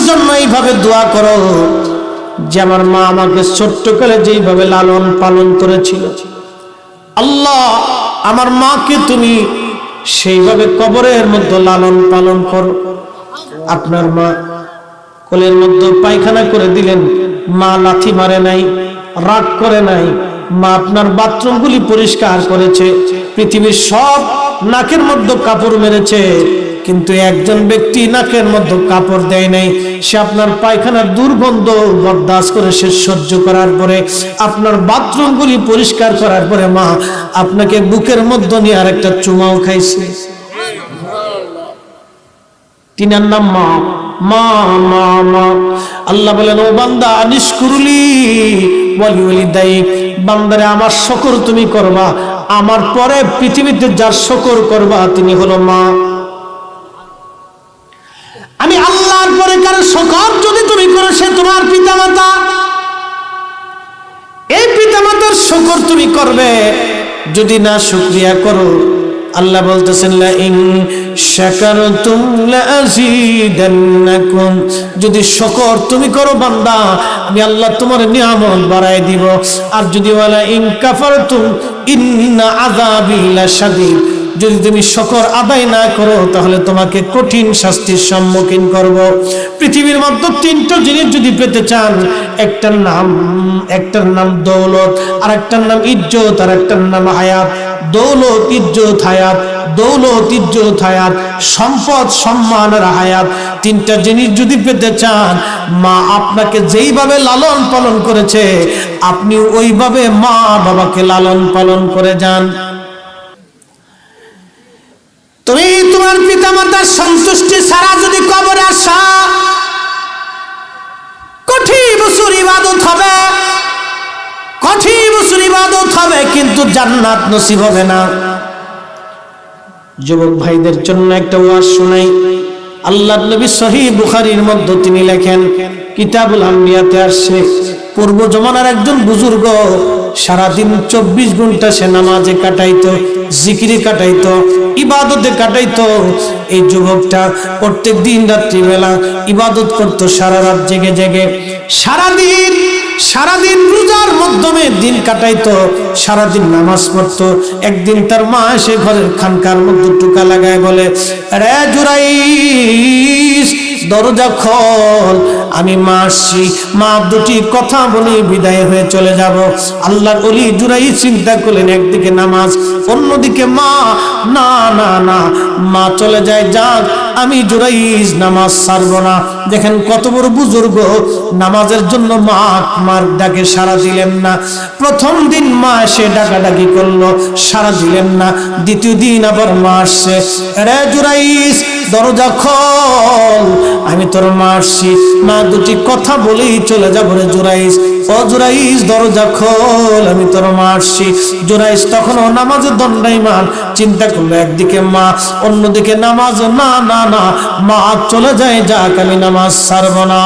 জন্য এইভাবে দোয়া করো যে আমার মা আমাকে ছোট্টকালে যেইভাবে লালন পালন করেছিল, আল্লাহ আমার মাকে তুমি সেইভাবে কবরের মধ্যে লালন পালন করো। আপনার মা কোলের মধ্যে পায়খানা করে দিলেন, মা লাথি মারে নাই, রাগ করে নাই, মা আপনার বাথরুমগুলি পরিষ্কার করেছে, পৃথিবীর সব নাকের মধ্যে কাপড় মেরেছে, কিন্তু একজন ব্যক্তি নাকের মধ্যে কাপড় দেয় নাই। সে আপনার পায়খানার দুর্গন্ধ বরদাস্ত করে সে সহ্য করার পরে, আপনার বাথরুমগুলি পরিষ্কার করার পরে মা আপনাকে বুকের মধ্যে নিয়ে আর একটা চুমাও খাইছে। তিনার নাম মা। মা মা মা। আল্লাহ বলেন, ও বান্দা নিষ্কুরলি ওয়ালি ওয়ালিদাইক, বান্দারে আমার শুকর তুমি করবা, আমার পরে পৃথিবীতে যার শুকর করবা তিনি হলো মা। আমি আল্লাহর পরে কারো শুকর যদি তুমি করো সে তোমার পিতামাতা। এই পিতামাতার শুকর তুমি করবে, যদি না শুকরিয়া করো, আল্লাহ বলতেছেন লা ইন শাকারতুম লাযীদান্নাকুম, যদি শুকর তুমি করো বান্দা আমি আল্লাহ তোমার নিয়ামত বাড়ায় দিব। আর যদি ওয়ালা ইন কাফারতুম ইন্না আযাবি লাশাদীদ, যদি তুমি শুকর আদায় না করো তাহলে তোমাকে কঠিন শাস্তির সম্মুখীন করব। পৃথিবীর মধ্যে তিনটা জিনিস যদি পেতে চান, একটার নাম দৌলত, আর একটার নাম ইজ্জত, আর একটার নাম হায়াত। দৌলত ইজ্জত হায়াত, দৌলত ইজ্জত হায়াত, সম্পদ সম্মান আর হায়াত, তিনটা জিনিস যদি পেতে চান, মা আপনাকে যেইভাবে লালন পালন করেছে আপনি ওইভাবে মা বাবাকে লালন পালন করে যান। তুমি তোমার পিতামাতার সন্তুষ্টি ছাড়া যদি কবরে আসা, কঠিন বছর ইবাদত হবে, কঠিন বছর ইবাদত হবে, কিন্তু জান্নাত নসিব হবে না। যুবক ভাইদের জন্য একটা ওয়াজ শোনাই। আল্লাহর নবী সহিহ বুখারীর মধ্যে তিনি লেখেন, কিতাবুল আম্বিয়াতে আসছে, পূর্ব জমানার একজন বুজুর্গ সারাদিন 24 ঘন্টা সে নামাজে কাটাইতো, জিকিরে কাটাইতো, ইবাদতে কাটাইতো। এই যুবকটা প্রত্যেক দিন রাত্রিবেলা ইবাদত করতো, সারা রাত জেগে জেগে, সারাদিন রোজার মাধ্যমে দিন কাটাইতো, সারাদিন নামাজ পড়তো। একদিন তার মা এসে ঘরের খানকার মধ্যে টুকা লাগায় বলে, রে জুরাইস দরজা খোল, আমি মা আসছি। মা দুটি কথা বলে বিদায় হয়ে চলে যাব। আল্লাহর ওলি জুরাইস চিন্তা করলেন, একদিকে নামাজ, অন্যদিকে মা, না না না, মা চলে যায়, যাক আমি জুরাইস নামাজ ছাড়ব না। দেখেন কত বড় বুজুর্গ, নামাজের জন্য মার ডাকে সাড়া দিলেন না। প্রথম দিন মা এসে ডাকাডাকি করলো, সাড়া দিলেন না। দ্বিতীয় দিন আবার মা আসছে, রে জুরাইস দরজা খোল, আমি তোর মা আসছি। মা দুটি কথা বলেই চলে যাবো, রে জুরাইস, ও জুরাইস দরজা খোল, আমি তোর মা আসছি। জুরাইস তখনও নামাজের দণ্ডায়মান, চিন্তা করলো একদিকে মা, অন্যদিকে নামাজ, না না না, মা চলে যায়, যাক আমি নামাজ ছাড়ব না।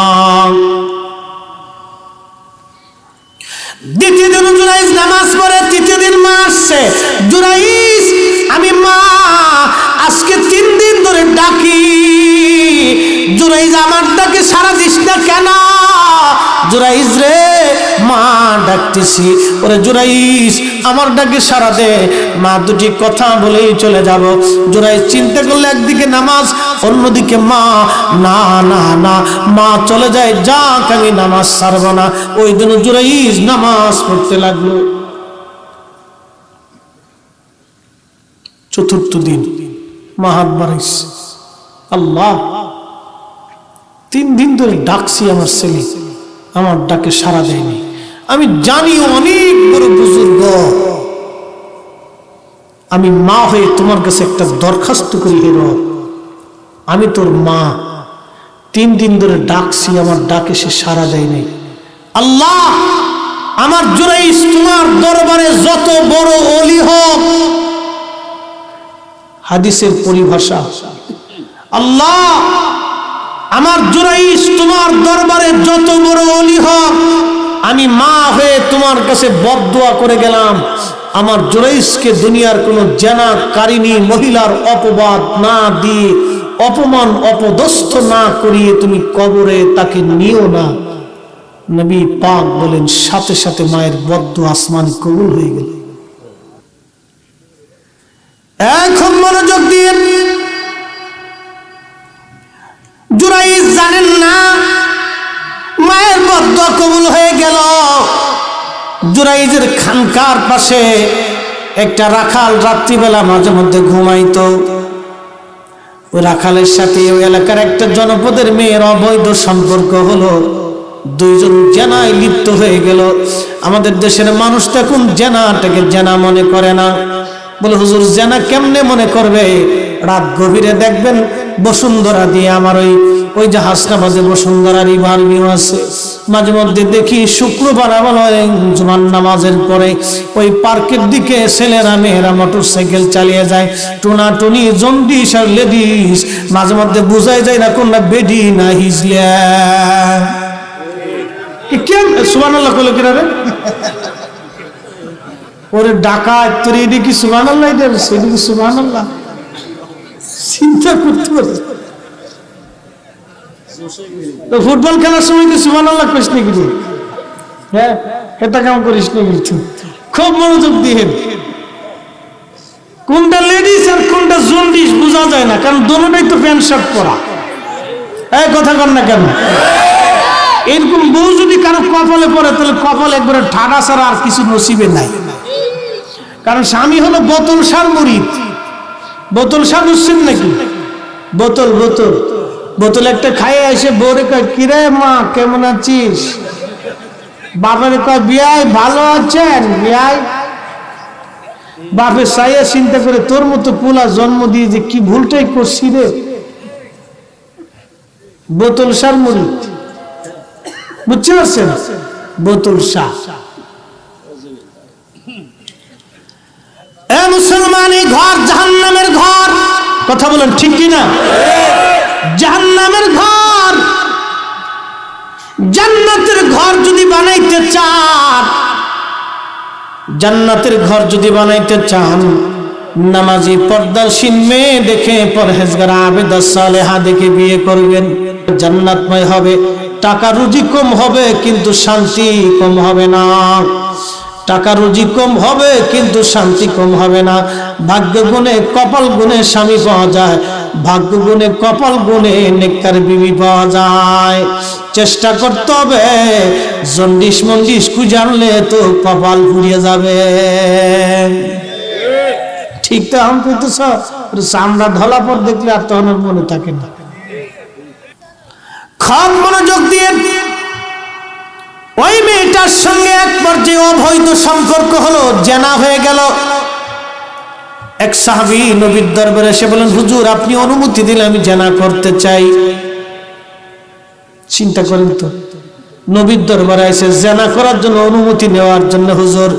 দ্বিতীয় দিন জুরাইস নামাজ পড়ে, তৃতীয় দিন মা আসছে, জুরাইস আমি মা আজকে 3 দিন ধরে ডাকি, জুরাইস আমার ডাকে সাড়া দিস না কেন? জুরাইস রে মা ডাকতেছি, ওরে জুরাইস আমার ডাকে সাড়া দে। মা দুটি কথা বলেই চলে যাব। জুরাইস চিন্তা করলে একদিকে নামাজ, অন্যদিকে মা, না না না, মা চলে যায়, যাক আমি নামাজ ছাড়ব না। ওই দিন জুরাইস নামাজ পড়তে লাগলো। চতুর্থ দিন মা হাত বাড়াইছে, আল্লাহ 3 দিন ধরে ডাকছি আমার ছেলে, আমার ডাকে সাড়া দেয়নি। আমি জানি অনেক বড় বুজুর্গ, আমি মা হয়ে তোমার কাছে একটা দরখাস্ত করি, হে রব, আমি তোর মা, 3 দিন ধরে ডাকছি, আমার ডাকে সে সাড়া দেয়নি। আল্লাহ আমার জুরাইস তোমার দরবারে যত বড় ওলি হোক, হাদিসের পরিভাষা, আল্লাহ আমার জুরাইস তোমার দরবারে যত বড় ওলি হোক, আমি মা হয়ে তোমার কাছে বদদুয়া করে গেলাম, আমার জুরাইসকে দুনিয়ার কোন জানাকারিনী মহিলার অপবাদ না দিয়ে অপমান অপদস্থ না করিয়ে তুমি কবরে তাকে নিও না। নবী পাক বলেন সাথে সাথে মায়ের বদ্দুয়া আসমান কবুল হয়ে গেল। এখন মনোযোগ দিয়ে, জুরাইজ জানেন না মায়ের বদ্দুয়া কবুল হয়ে গেল। জুরাইজের খানকার পাশে একটা রাখাল রাত্রিবেলা মাঝে মধ্যে ঘুমাইতো। ওই রাখালের সাথে ওই এলাকার একটা জনপদের মেয়ের অবৈধ সম্পর্ক হলো, দুইজন জেনায় লিপ্ত হয়ে গেল। আমাদের দেশের মানুষ তো এখন জেনাটাকে জেনা মনে করে না। বলে হুজুর জেনা কেমনে মনে করবে? রাত গভীরে দেখবেন বসুন্ধরা দিয়ে, আমার ওই যে হাসনাবাদে বসুন্ধরা রিভার ভিউ আছে, মাঝে মধ্যে দেখি শুক্রবার আবার জুমার নামাজের পরে ওই পার্কের দিকে ছেলেরা মেয়েরা মোটর সাইকেল চালিয়ে যায়, টুনাটুনি জন্ডিস আর লেডিস, মাঝে মধ্যে বোঝাই যায় না কোনটা বেডি না হিজলা। সুবহানাল্লাহ কইলো কিরা রে? ওরে ডাকাত তোর এডি কি সুবহানাল্লাহ? এটা সেডি কি সুবহানাল্লাহ? চিন্তা করতে পারে তো ফুটবল খেলার সময় কি সুবহানাল্লাহ কইস নাকি রে? হ্যাঁ, এটা কেমন করিস না কিন্তু খুব মনোযোগ দিয়ে। কোনটা লেডিস আর কোনটা জন্ডিস বোঝা যায় না, কারণ দুটোই তো প্যান্ট শার্ট পরা। এই কথা কর না কেন? এরকম বউ যদি কারো কপালে পড়ে তাহলে কপাল একবারে ঠাডা ছাড়া আর কিছু নসিবে নাই। কারণ স্বামী হলো বোতল সার মুরিদ। বোতল সার বুঝছেন নাকি? বোতল বোতল বোতল একটা খাইয়ে এসে বউরে কয় কিরে মা কেমন আছিস? বাপের কয় বিয়াই ভালো আছেন বিয়াই। বাপের সাইয়া চিন্তা করে তোর মতো পোলা জন্ম দিয়ে যে কি ভুলটাই করছি রে। বোতল সার মুরিদ, বুঝতে পারছেন? বোতল শাহ। এ মুসলমানি ঘর জাহান্নামের ঘর, কথা বলেন ঠিক কিনা? জাহান্নামের ঘর। জান্নাতের ঘর যদি বানাইতে চান, জান্নাতের ঘর যদি বানাইতে চান, নামাজি পর্দাশীল মেয়ে দেখে, পরহেজগার আবেদা সালেহা দেখে বিয়ে করবেন। জান্নাতময় হবে। টাকা রুজি কম হবে কিন্তু শান্তি কম হবে না। টাকা রুজি কম হবে কিন্তু শান্তি কম হবে না। ভাগ্য গুণে কপাল গুণে স্বামী পাওয়া যায়, ভাগ্য গুণে কপাল গুণে নেককার বিবি পাওয়া যায়। চেষ্টা করতে হবে। জন্ডিস মন্ডিস জানলে তো কপাল পুড়িয়ে যাবে। ঠিক তো আমি কইতেছ, চামড়া ধলা পর দেখলে আর তখন মনে থাকে না। খুব মনোযোগ দিয়ে, ওই মেয়েটার সঙ্গে এক পর্যায়ে অবৈধ সম্পর্ক হলো, জেনা হয়ে গেল। এক সাহাবী নবীর দরবারে এসে বলেন হুজুর আপনি অনুমতি দিলে আমি জেনা করতে চাই। চিন্তা করেন তো, নবীর দরবারে এসে জেনা করার জন্য অনুমতি নেওয়ার জন্য হুজুর,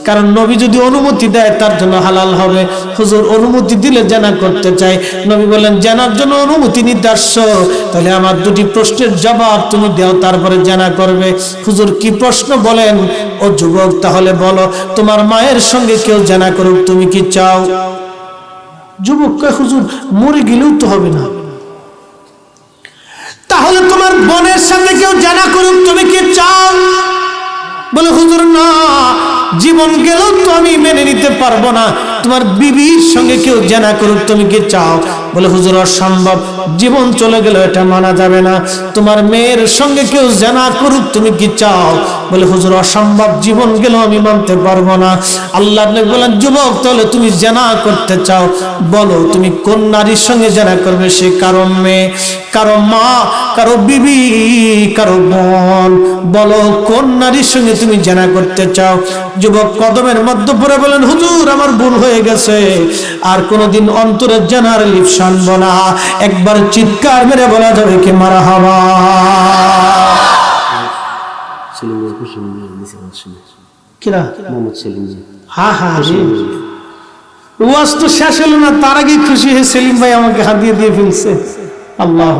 কারণ নবী যদি অনুমতি দেয় তার জন্য হালাল হবে। হুজুর অনুমতি দিলে জেনা করতে চাই। নবী বলেন জেনার জন্য অনুমতি নিতে আসছো, তাহলে আমার দুটি প্রশ্নের জবাব তুমি দাও, তারপরে জেনা করবে। হুজুর কি প্রশ্ন বলেন? ও যুবক তাহলে বলো, তোমার মায়ের সঙ্গে কেউ জেনা করুক তুমি কি চাও? যুবক কয় হুজুর মরে গেলেও তো হবে না। তাহলে তোমার বোনের সঙ্গে কেউ জেনা করুক তুমি কি চাও? বলে হুজুর না, জীবন গেলেও তো আমি মেনে নিতে পারবো না। তোমার বিবির সঙ্গে কেউ জেনা করুক তুমি কি চাও? বলে হুজুর অসম্ভব, জীবন চলে গেল এটা মানা যাবে না। তোমার মেয়ের সঙ্গে কেউ জেনা করুক তুমি কি চাও? বলে হুজুর অসম্ভব, জীবন গেলেও আমি মানতে পারবো না। আল্লাহর নবী বলেন যুবক তাহলে তুমি জেনা করতে চাও, বলো তুমি কোন নারীর সঙ্গে জেনা করবে? সে কারো মেয়ে, কারো মা, কারো বিবি, কারো বোন, বলো কোন নারীর সঙ্গে তুমি জেনা করতে চাও? যুবক কদমের মধ্যে পড়ে বলেন হুজুর আমার ভুল হয়ে গেছে, আর কোনোদিন অন্তরে জেনার লিপ্স আনবো না। একবার চিৎকার মেরে বলা যাবে কি মারহাবা। কিরা হ্যাঁ হ্যাঁ ওয়াজ তো শেষ হলো না, তার আগে খুশি হয়ে সেলিম ভাই আমাকে হাদিয়া দিয়ে ফেলছে। আল্লাহ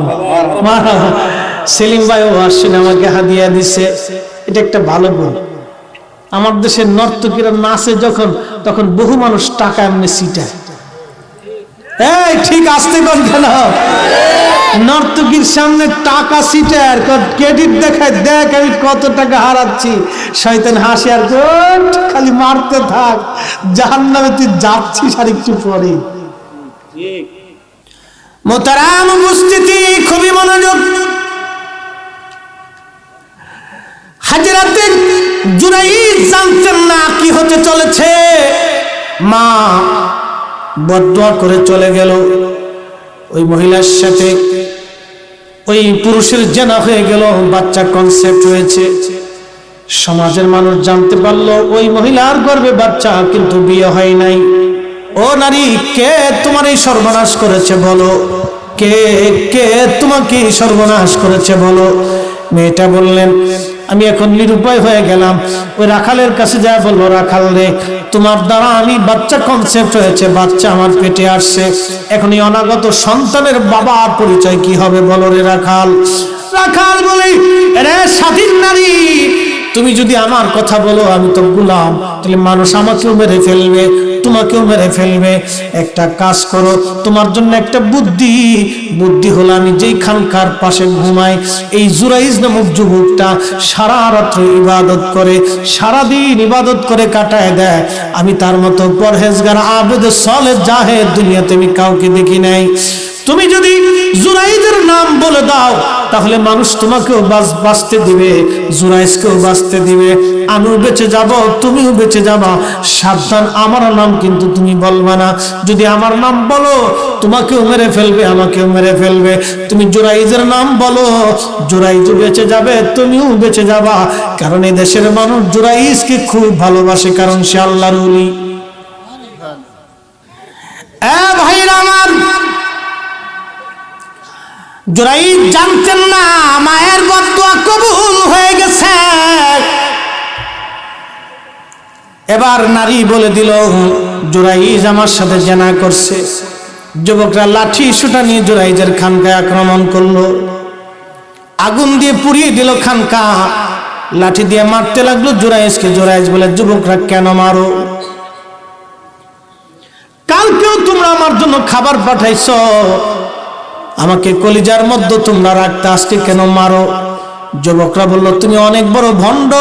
সেলিম ভাই ও আসছেন আমাকে হাদিয়া দিছে, এটা একটা ভালো গুণ। আমার দেশের নর্তকীরা নাচে যখন, তখন বহু মানুষ টাকা এমনি ছিটায়। এই ঠিক আসতে কোন কেন নর্তকীর সামনে টাকা সিটার ক্রেডিট দেখায়, দেখ আমি কত টাকা হারাচ্ছি। শয়তান হাসি আর খালি মারতে থাক, জাহান্নামে তুই যাচ্ছিস আর একটু পরে। মোহতারাম উপস্থিতি, খুবই মনোযোগ। হাজরাতে জুরাইজ জানতেন না কি হতে চলেছে। মা বদদুয়া করে চলে গেল। ওই মহিলার সাথে ওই পুরুষের জেনা হয়ে গেল, বাচ্চা কনসেপ্ট হয়েছে। সমাজের মানুষ জানতে পারলো ওই মহিলার গর্ভে বাচ্চা, কিন্তু বিয়ে হয় নাই। ও নারী, কে তোমার এই সর্বনাশ করেছে বলো? কে কে তোমাকে সর্বনাশ করেছে বলো? মেয়েটা বললেন, আমি এখন নিরুপায় হয়ে গেলাম। ওই রাখালের কাছে যা বলবো, রাখাল রে, তোমার দ্বারা আমি বাচ্চা কনসেপ্ট হয়েছে, বাচ্চা আমার পেটে আসছে। এখন এই অনাগত সন্তানের বাবা পরিচয় কি হবে বলো রে রাখাল? রাখাল বলে, রে স্বাধীন নারী, তুমি যদি আমার কথা বলো আমি তো গোলাম, তাহলে মানুষ আমাকেও মেরে ফেলবে, তোমাকেও মেরে ফেলবে। একটা কাজ করো, তোমার জন্য একটা বুদ্ধি হলো, আমি যেই খানকার পাশে ঘুমাই, এই জুরাইজ নামক যুবকটা সারা রাত্র ইবাদত করে, সারাদিন ইবাদত করে কাটায় দেয়। আমি তার মতো পরহেজগার আবেদ সালেহ জাহেদ দুনিয়াতে আমি কাউকে দেখি নাই। তুমি যদি জুরাইজের নাম বলে দাও, তাহলে মানুষ তোমাকেও বাঁচতে দিবে, জুরাইজকেও বাঁচতে দিবে, আমিও বেঁচে যাব, তুমিও বেঁচে যাবা। সাবধান, আমার নাম কিন্তু তুমি বলবা না। যদি আমার নাম বলো, তোমাকেও মেরে ফেলবে, আমাকেও মেরে ফেলবে। তুমি জুরাইজের নাম বলো, জুরাইজও বেঁচে যাবে, তুমিও বেঁচে যাবা। কারণ এই দেশের মানুষ জুরাইজকে খুব ভালোবাসে, কারণ সে আল্লাহর ওলি। ভাইরা আমার, জুরাইজ জানতেন না মায়ের বদদুয়া কবুল হয়ে গেছে। এবার নারী বলে দিল, জুরাইজ আমার সাথে জেনা করছে। যুবকরা লাঠি সুটা নিয়ে জুরাইজের খানকায় আক্রমণ করলো, আগুন দিয়ে পুড়িয়ে দিল খানকা, লাঠি দিয়ে মারতে লাগলো জুরাইজকে। জুরাইজ বলে, যুবকরা কেন মারো? কালকেও তোমরা আমার জন্য খাবার পাঠাইছো, আমাকে কলিজার মধ্যে তোমরা রাখতে, আজকে কেন মারো? যুবকরা বলল, তুমি অনেক বড় ভণ্ড,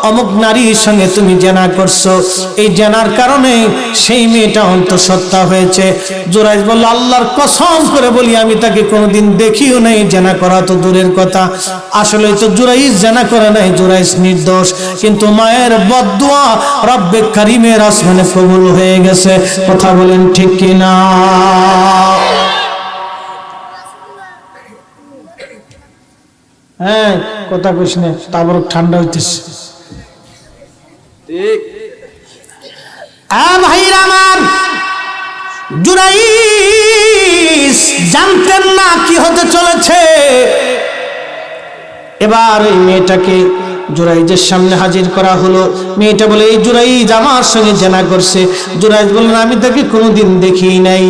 অমুক নারীর সঙ্গে তুমি জেনা করছো, এই জেনার কারণে সেই মেয়েটা অন্তঃসত্ত্বা হয়েছে। জুরাইজ বলল, আল্লাহর কসম করে বলি আমি তাকে কোনোদিন দেখিও নাই, জেনা করা তো দূরের কথা। আসলে তো জুরাইজ জেনা করে নাই, জুরাইজ নির্দোষ, কিন্তু মায়ের বদদুয়া রব্বে কারিমের আসমানে কবুল হয়ে গেছে। কথা বলেন ঠিক কিনা? হ্যাঁ, কথা কইস না, তারপর ঠান্ডা হইতেছে। ভাইরা আমার, জুরাইজ জানতেন না কি হতে চলেছে। এবার এই মেয়েটাকে জুরাইজের সামনে হাজির করা হলো। মেয়েটা বলে, এই জুরাইজ আমার সঙ্গে জেনা করছে। জুরাইজ বললেন, আমি তাকে কোনোদিন দেখি নাই।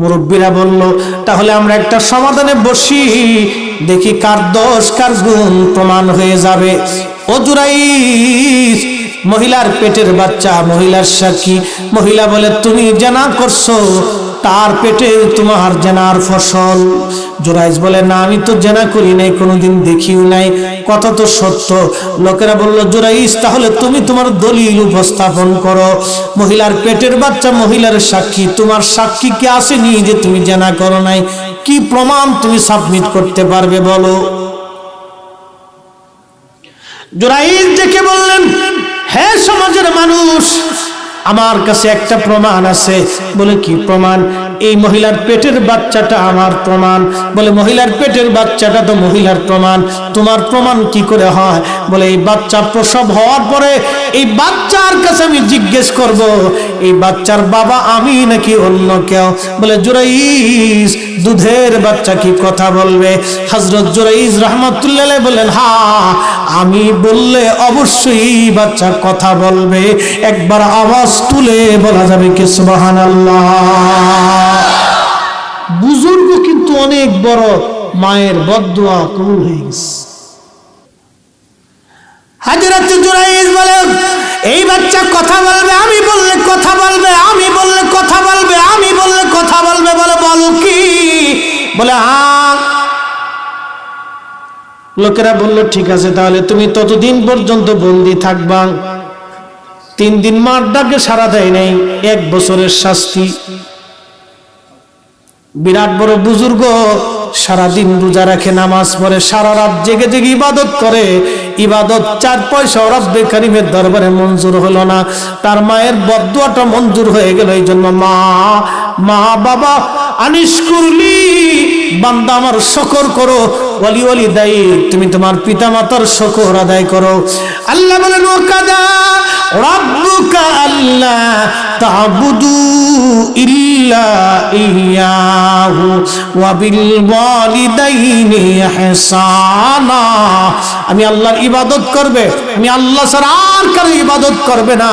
মুরব্বীরা বলল, তাহলে আমরা একটা সমাধানে বসি, দেখি কার দোষ কার গুণ প্রমাণ হয়ে যাবে। ও জুরাইজ, মহিলার পেটের বাচ্চা, মহিলার সাক্ষী। মহিলা বলে, তুমি জেনা করছো, তার পেটে তোমার জেনার ফসল। জুরাইজ বলে, না আমি তো জেনা করি নাই, কোনোদিন দেখিও নাই। কথা তো সত্য। লোকেরা বলল, জুরাইজ তাহলে তুমি তোমার দলিল উপস্থাপন করো। মহিলার পেটের বাচ্চা, মহিলার সাক্ষী, তোমার সাক্ষী কি আসেনি যে তুমি জেনা করো নাই? কি প্রমাণ তুমি সাবমিট করতে পারবে বলো? জুরাইজ ডেকে বললেন, হে সমাজের মানুষ, আমার কাছে একটা প্রমাণ আছে। বলে, কি প্রমাণ? এই মহিলার পেটের বাচ্চাটা আমার প্রমাণ। বলে, মহিলার পেটের বাচ্চাটা তো মহিলার প্রমাণ, তোমার প্রমাণ কি করে হয়? বলে, এই বাচ্চা প্রসব হওয়ার পরে এই বাচ্চার কাছে আমি জিজ্ঞেস করব, এই বাচ্চার বাবা আমি নাকি অন্য কেউ? বলে, জুরাইজ, দুধের বাচ্চা কি কথা বলবে? হযরত জুরাইজ রাহমাতুল্লাহ আলাইহি বলেন, হ্যাঁ, আমি বললে অবশ্যই বাচ্চা কথা বলবে। একবার আওয়াজ তুলে বলা যাবে কি সুবহানাল্লাহ? বুজুর্গ কিন্তু অনেক বড়, মায়ের বদদুয়া কবুল হয়ে গেছে। হযরত জুরাইজ বলেন, এই বাচ্চা কথা বলবে, আমি বললে কথা বলবে, আমি বললে কথা বলবে, আমি লোকেরা বলল ঠিক আছে, তাহলে তুমি ততদিন পর্যন্ত বন্দী থাকবা। 3 দিন মার ডাকে সাড়া দেয় নাই, 1 বছরের শাস্তি। বিরাট বড় বুজুর্গ, সারাদিন রোজা রাখে, নামাজ পড়ে, সারা রাত জেগে জেগে ইবাদত করে। ইবাদত 4 পয়সা রব্বে কারিমের দরবারে মঞ্জুর হলো না। তার মায়ের বদদুয়াটা মঞ্জুর হয়ে গেল। এই জন্য মা বাবা আনিস করলি, বান্দা আমার শুকর করো, ওয়ালি ওয়ালি দাই, তুমি তোমার পিতা মাতার শুকর আদায় করো। আল্লাহ বলেন ওয়াকাদা রাব্বুকা আল্লা তা'বুদু ইল্লা ইয়াহু ওয়া বিল ওয়ালিদাইনি ইহসানা। আমি আল্লাহর ইবাদত করবে, আমি আল্লাহ ছাড়া আর কারো ইবাদত করবে না।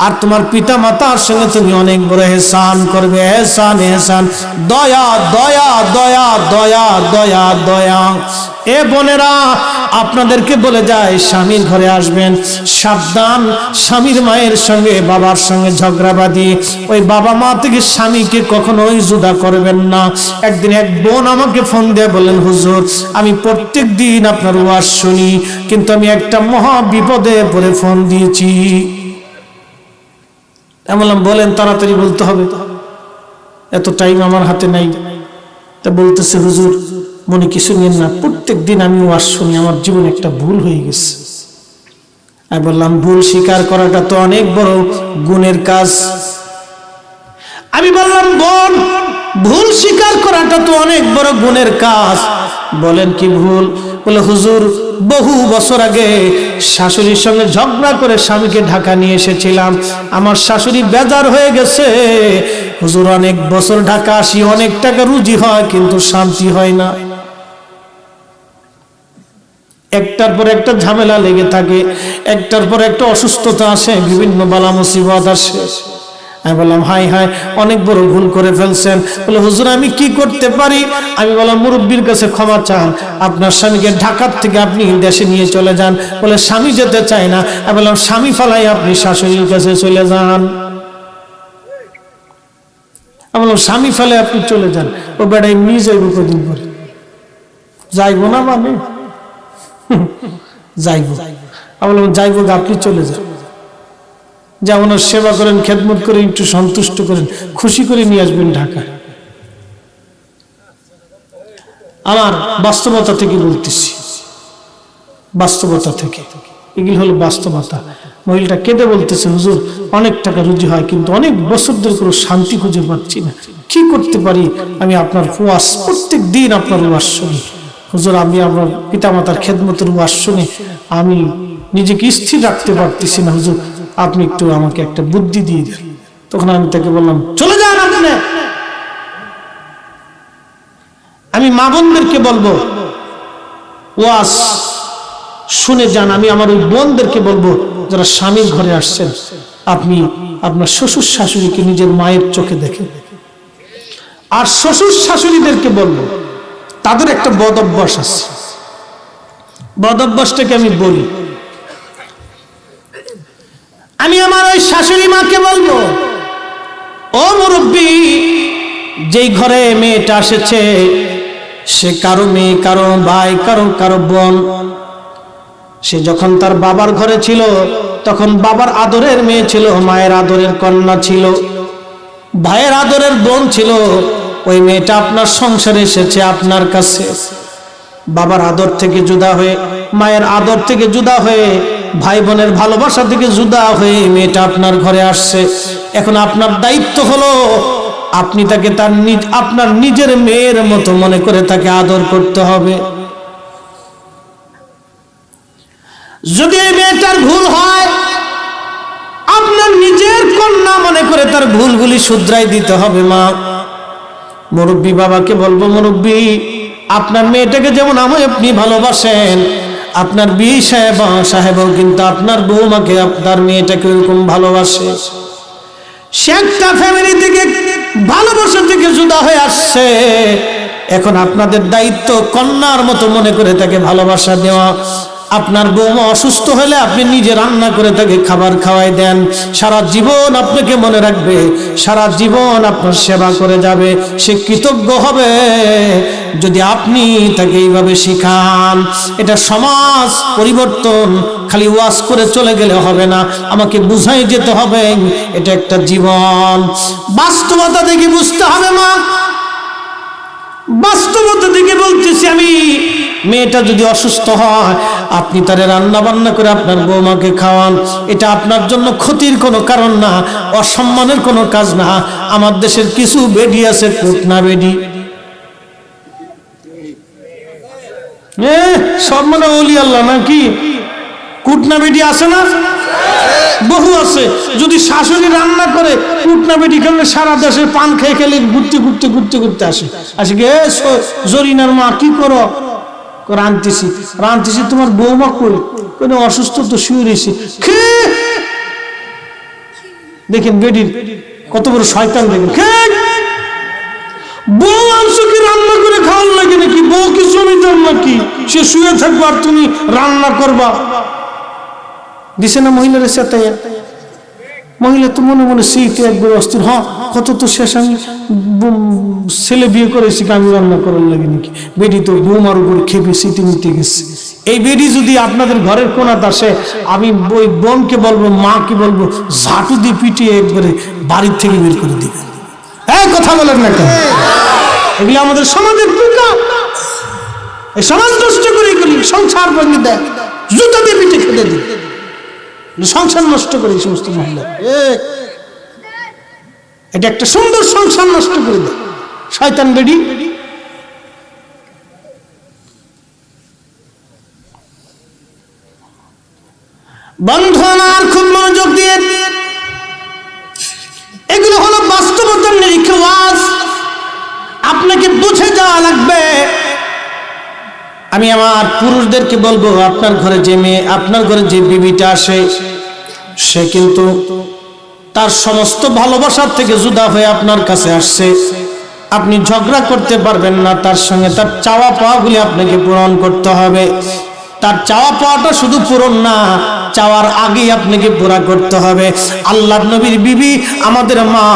আর তোমার পিতা মাতার সঙ্গে তুমি অনেক বড় ইহসান করবে। ইহসান ইহসান, দয়া দয়া দয়া দয়া দয়া দয়া। এ বোনেরা, আপনাদেরকে বলে যায় স্বামীর ঘরে আসবেন, সাবধান, স্বামীর মায়ের সঙ্গে বাবার সঙ্গে ঝগড়াবাদী, ওই বাবা মা থেকে স্বামীকে কখনোই জুদা করবেন না। একদিন এক বোন আমাকে ফোন দিয়ে বললেন, হুজুর আমি প্রত্যেক দিন আপনার ওয়াজ শুনি, কিন্তু আমি একটা মহা বিপদে পড়ে ফোন দিয়েছি। আমি বললাম বলেন, তাড়াতাড়ি বলতে হবে, এত টাইম আমার হাতে নাই। তা বলতেছে, হুজুর মনে কিছু নিয়েন না, প্রত্যেক দিন আমি ওয়াজ শুনি, আমার জীবনে একটা ভুল হয়ে গেছে। আমি বললাম ভুল স্বীকার করাটা তো অনেক বড় গুণের কাজ। আমি বললাম বোন, ভুল স্বীকার করাটা তো অনেক বড় গুণের কাজ। বলেন কি ভুল? বলে হুজুর বহু বছর আগে শাশুড়ির সঙ্গে ঝগড়া করে স্বামীকে ঢাকা নিয়ে এসেছিলাম। আমার শাশুড়ি বেজার হয়ে গেছে, হুজুর অনেক বছর ঢাকা আসি, অনেক টাকা রুজি হয়, কিন্তু শান্তি হয় না। একটার পর একটা ঝামেলা লেগে থাকে, একটার পর একটা অসুস্থতা আসে, বিভিন্ন বালা মুসিবত আসে। আমি বললাম হাই হাই, অনেক বড় ভুল করে ফেলছেন। বলে হুজুর আমি কি করতে পারি? আমি বললাম মুরব্বীর কাছে ক্ষমা চান, আপনার স্বামীকে ঢাকার থেকে আপনি দেশে নিয়ে চলে যান। বলে স্বামী যেতে চায় না। আমি বললাম স্বামী ফালাই আপনি শাশুড়ির কাছে চলে যান। আমি বললাম স্বামী ফেলে আপনি চলে যান, ও বেটা এমনি যাইব, কদিন পরে যাইবো না, মানে যাইব। আমি বললাম যাইব, আপনি চলে যান, যা ওনার সেবা করেন, খেদমত করে, একটু সন্তুষ্ট করেন, খুশি করে নিয়ে আসবেন ঢাকায়। আমার বাস্তবতা থেকে বলতেছি, বাস্তবতা থেকে, এগুলো হলো বাস্তবতা। মহিলাটা কেঁদে বলতেছে, হুজুর অনেক টাকা রুজি হয়, কিন্তু অনেক বছর ধরে কোনো শান্তি খুঁজে পাচ্ছি না, কি করতে পারি? আমি আপনার ওয়াজ প্রত্যেক দিন আপনার ওয়াজ শুনি হুজুর, আমি আমার পিতামাতার খেদমতের ওয়াজ শুনে আমি নিজেকে স্থির রাখতে পারতেছি না হুজুর, আপনি একটু আমাকে একটা বুদ্ধি দিয়ে দেন। তখন আমি তাকে বললাম চলে যান আপনি, আমি মা বোনদেরকে বলবো ওয়াজ শুনে যান। আমি আমার ওই বোনদেরকে বলবো যারা স্বামীর ঘরে আসছেন, আপনি আপনার শ্বশুর শাশুড়িকে নিজের মায়ের চোখে দেখেন। আর শ্বশুর শাশুড়িদেরকে বলবো তাদের একটা বদ অভ্যাস আছে, বদ অভ্যাসটাকে আমি বলি। আমি আমার ওই শাশুড়ি মাকে বলবো, ও মুরব্বী, যেই ঘরে মেয়েটা এসেছে সে কারো মেয়ে, কারো ভাই, কারো বোন। সে যখন তার বাবার ঘরে ছিল তখন বাবার আদরের মেয়ে ছিল, মায়ের আদরের কন্যা ছিল, ভাইয়ের আদরের বোন ছিল। ওই মেয়েটা আপনার সংসারে এসেছে আপনার কাছে, বাবার আদর থেকে জুদা হয়ে, মায়ের আদর থেকে জুদা হয়ে, ভাই বোনের ভালোবাসা থেকে জুদা হয়ে মেয়েটা আপনার ঘরে আসছে। এখন আপনার দায়িত্ব হলো আপনি তাকে আপনার নিজের মেয়ের মতো মনে করে তাকে আদর করতে হবে। যদি এই মেয়েটার ভুল হয়, আপনার নিজের কন্যা মনে করে তার ভুলগুলি শুধরাই দিতে হবে। মা মুরব্বী বাবাকে বলবো, মুরব্বী আপনার মেয়েটাকে যেমন আপনি ভালোবাসেন, আপনার বিয়ে সাহেবও কিন্তু আপনার বৌমাকে, আপনার মেয়েটাকে ওরকম ভালোবাসে। সে একটা ফ্যামিলি থেকে ভালোবাসা থেকে জুদা হয়ে আসছে। এখন আপনাদের দায়িত্ব কন্যার মতো মনে করে তাকে ভালোবাসা দেওয়া। আপনার বৌমা অসুস্থ হলে আপনি নিজে রান্না করে তাকে খাবার খাওয়াই দেন, সারা জীবন আপনাকে মনে রাখবে, সারা জীবন আপনার সেবা করে যাবে, সে কৃতজ্ঞ হবে যদি আপনি তাকে এইভাবে শিখান। এটা সমাজ পরিবর্তন খালি ওয়াজ করে চলে গেলে হবে না, আমাকে বুঝাই যেতে হবে, এটা একটা জীবন। বাস্তবতা দেখে বুঝতে হবে মা, বাস্তবতা দিকে বলতেছি আমি। মেয়েটা যদি অসুস্থ হয়, আপনি তারে রান্না বান্না করে আপনার বৌমাকে খাওয়ান, এটা আপনার জন্য ক্ষতির কোনো কারণ না, অসম্মানের কোনো কাজ না। আমার দেশের কিছু বেডি আছে, কুটনা বেডি, সব মানে ওলি আল্লাহ নাকি, কুটনা বেডি আছে না, বহু আছে। যদি শাশুড়ি রান্না করে কুটনা বেটি খেলে সারা দেশের পান খেয়ে খেলে ঘুরতে ঘুরতে ঘুরতে ঘুরতে আসে, আসে গে জরিনার মা কি করো, রাঁধতেছি রাঁধতেছি, তোমার বৌমা কই, কোনো অসুস্থ তো শুয়ে রয়েছে। দেখেন বেডির কত বড় শয়তান, দেখেন বউ আংশকে রান্না করে খাওয়ার লাগে নাকি, বউ কি জমিদার নাকি, সে শুয়ে থাকবো আর তুমি রান্না করবা। দিছে না মহিলার সাথে, মহিলা তো মনে মনে শীতে একবার অস্থির, হ্যাঁ কত তো শেষ, আমি ছেলে বিয়ে করেছি, আমি রান্না করার লাগে নাকি। বেডি তো বৌমার উপর খেপে শীতে মিটে গেছে। এই বেডি যদি আপনাদের ঘরের কোনাতে আসে, আমি ওই বোনকে বলবো, মাকে বলবো, ঝাঁটু দিয়ে পিটিয়ে একবারে বাড়ির থেকে বের করে দিবে। হ্যাঁ কথা বলেন না কেন? এগুলো আমাদের সমাজের পোকা, এই সমাজ নষ্ট করে এগুলি সংসার ভেঙে দেয়, জুতা দিয়ে পিঠে খেতে দিই, সংসার নষ্ট করে এই সমস্ত মহিলা। এটা একটা সুন্দর সংসার নষ্ট করে দেয় শয়তান বেডি। বন্ধনার খুব মনোযোগ দিয়ে, এগুলো হলো বাস্তবতার নিরীক্ষা ওয়াজ, আপনাকে বুঝে যাওয়া লাগবে। আমি আমার পুরুষদেরকে বলবো, আপনার ঘরে যে মেয়ে, আপনার ঘরে যে বিবিটা আসে, সে কিন্তু তার সমস্ত ভালোবাসার থেকে জুদা হয়ে আপনার কাছে আসছে। আপনি ঝগড়া করতে পারবেন না তার সঙ্গে, তার চাওয়া পাওয়াগুলি আপনাকে পূরণ করতে হবে। তার চাওয়া পাওয়াটা শুধু পূরণ না, চাওয়ার আগেই আপনাকে পুরা করতে হবে। আল্লাহর নবীর বিবি আমাদের মা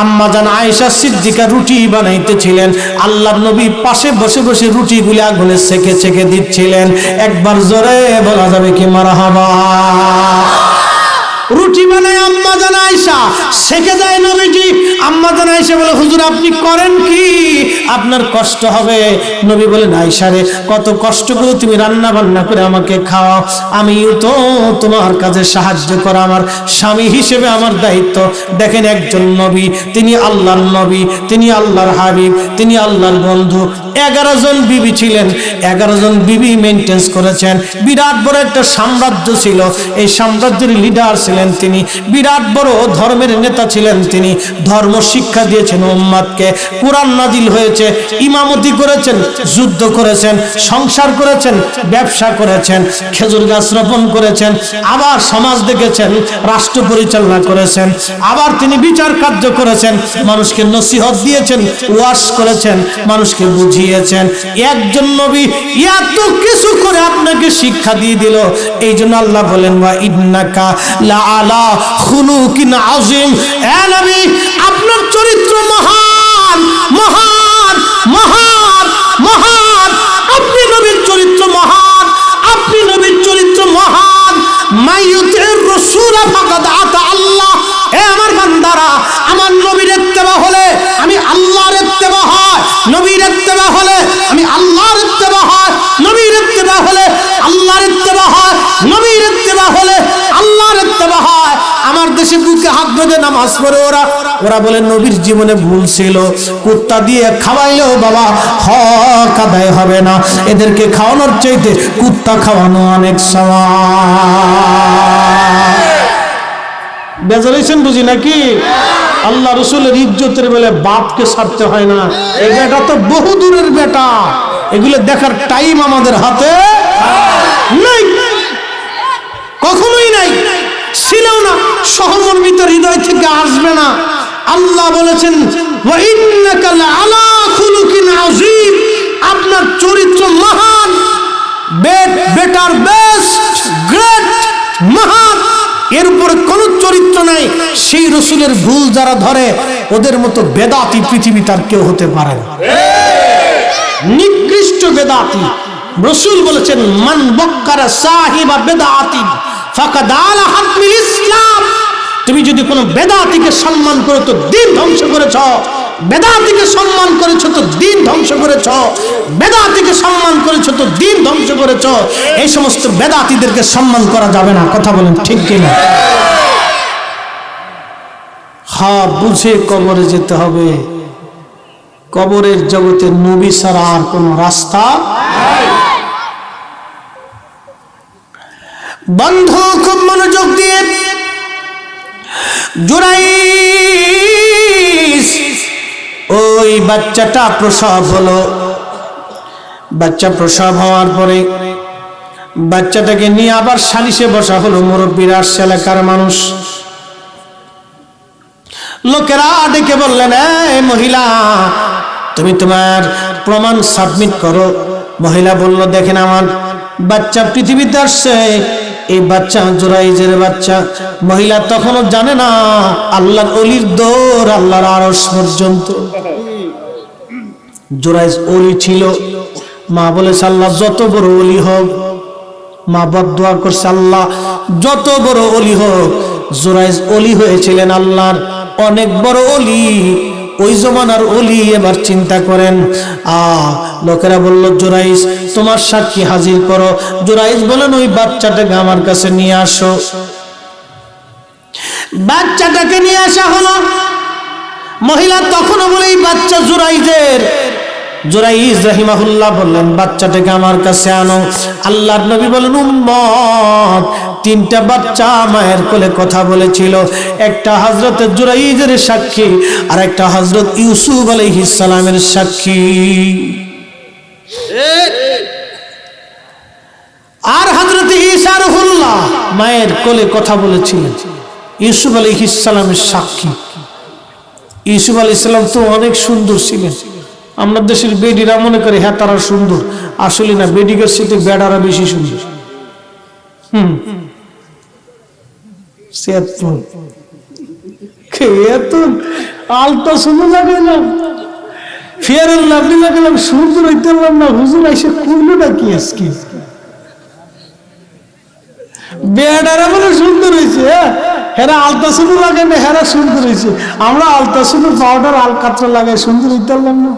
আম্মা জান আয়েশা সিদ্দিকা রুটি বানাইতেছিলেন, আল্লাহর নবী পাশে বসে বসে রুটিগুলি আগুনে সেকে সেকে দিচ্ছিলেন। একবার জোরে বলা যাবে কি মারহাবা? রুটি বানায় আম্মা জান আয়েশা সেকে দেয় নবীজি। আম্মা জান আয়েশা বলে, হুজুর আপনি করেন কি, আপনার কষ্ট হবে। নবী বলেন, আয়েশা রে, কত কষ্ট করে তুমি রান্না বান্না করে আমাকে খাওয়াও, আমিও তো তোমার কাজে সাহায্য করা আমার স্বামী হিসেবে আমার দায়িত্ব। দেখেন একজন নবী, তিনি আল্লাহর নবী, তিনি আল্লাহর হাবিব, তিনি আল্লাহর বন্ধু। 11 জন বিবি ছিলেন, 11 জন বিবি মেইনটেইন করেছেন। বিরাট বড় একটা সাম্রাজ্য ছিল, এই সাম্রাজ্যের লিডার ছিলেন তিনি, বিরাট বড় ধর্মের নেতা ছিলেন তিনি। ধর্ম শিক্ষা দিয়েছেন উম্মতকে, কোরআন নাজিল হয়েছে, ইমামতি করেছেন, যুদ্ধ করেছেন, সংসার করেছেন, ব্যবসা করেছেন, খেজুর গাছ রোপণ করেছেন, আবার সমাজ দেখেছেন, রাষ্ট্র পরিচালনা করেছেন, আবার তিনি বিচার কার্য করেছেন, মানুষকে নসিহত দিয়েছেন, ওয়াজ করেছেন, মানুষকে বুঝিয়েছেন। একজন নবী এত কিছু করে আপনাকে শিক্ষা দিয়ে দিল। এই জন্য আল্লাহ বলেন, ওয়া ইন্নাকা লা আলা খুলুকিন আযীম, এ নবী আপনার চরিত্র মহান মহান মহান মহান, আপনি নবীর চরিত্র মহান, আপনি নবীর চরিত্র মহান। মাইয়ুতির রাসূল ফাকাদ আতা আল্লাহ, এ আমার বান্দারা, আমার নবীর ইত্তেবা হলে আমি আল্লাহর ইত্তেবা হয়, নবীর ইত্তেবা হলে আমি আল্লাহর ইত্তেবা হয়, নবীর ইত্তেবা হলে আল্লাহর ইত্তেবা হয়, নবীর ইত্তেবা হলে আল্লাহর ইত্তেবা হয়। আমার দেশে বুকে হাত বেঁধে নামাজ পড়ে ওরা বলে নবীর জীবনে ভুল ছিল, কুত্তা দিয়ে খাওয়াইলেও বাবা হক আদায় হবে না, এদেরকে খাওয়ানোর চাইতে কুত্তা খাওয়ানো অনেক সওয়াব। বেজারেছেন বুঝি নাকি? আল্লাহ রসুলের ইজ্জতের বেলে বাপকে ছাড়তে হয় না। এই বেটা তো বহু দূরের বেটা, এগুলো দেখার টাইম আমাদের হাতে নাই, কখনোই নাই, ছিলও না, সহমর্মিত হৃদয় থেকে আসবে না। আল্লাহ বলেছেন, ওয়া ইন্নাকা লাআলা খুলুকিন আযীম, আপনার চরিত্র মহান বেটার, বেস্ট, গ্রেট, মহান, এর উপরে কোন চরিত্র নাই। সেই রসুলের ভুল যারা ধরে ওদের মতো বেদাতি পৃথিবী তার কেউ হতে পারে না। নিকৃষ্ট বেদাতি। রসুল বলেছেন মান বক্কারা সাহিবা বেদাতি ফাকাদ আলা হাতমিল ইসলাম। তুমি যদি কোনো বেদাতিকে সম্মান করো তো দ্বীন ধ্বংস করেছ, বেদাতিকে সম্মান করেছ তো দ্বীন ধ্বংস করেছ, বেদাতিকে সম্মান করেছ তো দ্বীন ধ্বংস করেছ। এই সমস্ত বেদাতিদেরকে সম্মান করা যাবে না। কথা বলেন ঠিক কিনা? হ্যাঁ, বুঝে কবরে যেতে হবে। কবরের জগতে নবী ছাড়া আর কোন রাস্তা নাই। বন্ধু খুব মনোযোগ দিয়ে জুরাইস, ওই বাচ্চাটা প্রসব হলো। বাচ্চা প্রসব হওয়ার পরে বাচ্চাটাকে নিয়ে আবার সালিশে বসা হলো। মুরব্বীরা আসছে, এলাকার মানুষ, লোকেরা ডেকে বললেন, এই মহিলা তুমি তোমার প্রমাণ সাবমিট করো। মহিলা বলল, দেখেন আমার বাচ্চা পৃথিবীতে আসছে, এই বাচ্চা জুরাইজের বাচ্চা। মহিলা তখনও জানে না আল্লাহর ওলির দৌড় আল্লাহর আরশ পর্যন্ত। জুরাইজ ওলি ছিল। মা বলেছে আল্লাহ যত বড় ওলি হোক, মা বদদুয়া করছে আল্লাহ যত বড় ওলি হোক। জুরাইজ ওলি হয়েছিলেন আল্লাহর অনেক বড় ওলি, ওই জমানার ওলি। এবার চিন্তা করেন, লোকেরা বলল জুরাইজ তোমার সাক্ষী হাজির করো। জুরাইজ বলেন ওই বাচ্চাটাকে আমার কাছে নিয়ে আসো। বাচ্চাটাকে নিয়ে আসা হলো। মহিলা তখনও বলে এই বাচ্চা জুরাইজের। জুরাইজ রাহিমাহুল্লাহ বললেন বাচ্চাটাকে আমার কাছে আনো। আল্লাহর নবী বলেন উম্মত, তিনটা বাচ্চা মায়ের কোলে কথা বলেছিল। একটা হযরত জুরাইজের সাক্ষী, আর একটা হযরত ইউসুফ আলাইহিস সালামের সাক্ষী। আর হযরত ঈসা রুহুল্লাহ মায়ের কোলে কথা বলেছিলেন, ইউসুফ আলাইহিস সালামের সাক্ষী। ইউসুফ আলাইহিস সালাম তো অনেক সুন্দর ছিলেন। আমরা দেশের বেডিরা মনে করে হ্যাঁ তারা সুন্দর, আসলে না, বেডিকের সাথে বেডারা বেশি সুন্দর। আলতা সুন্দর লাগাইলাম, ফেয়ার লাভলি লাগাইলাম, সুন্দর হইতে পারলাম না। হুজুর এসে করলো না কি আজকে? বেডারা বলে সুন্দর হয়েছে, হেরা আলতা সুন্দর লাগাই না, হেরা সুন্দর হয়েছে। আমরা আলতা সুন্দর পাউডার আলকাতরা লাগাই সুন্দর হইতে পারলাম না।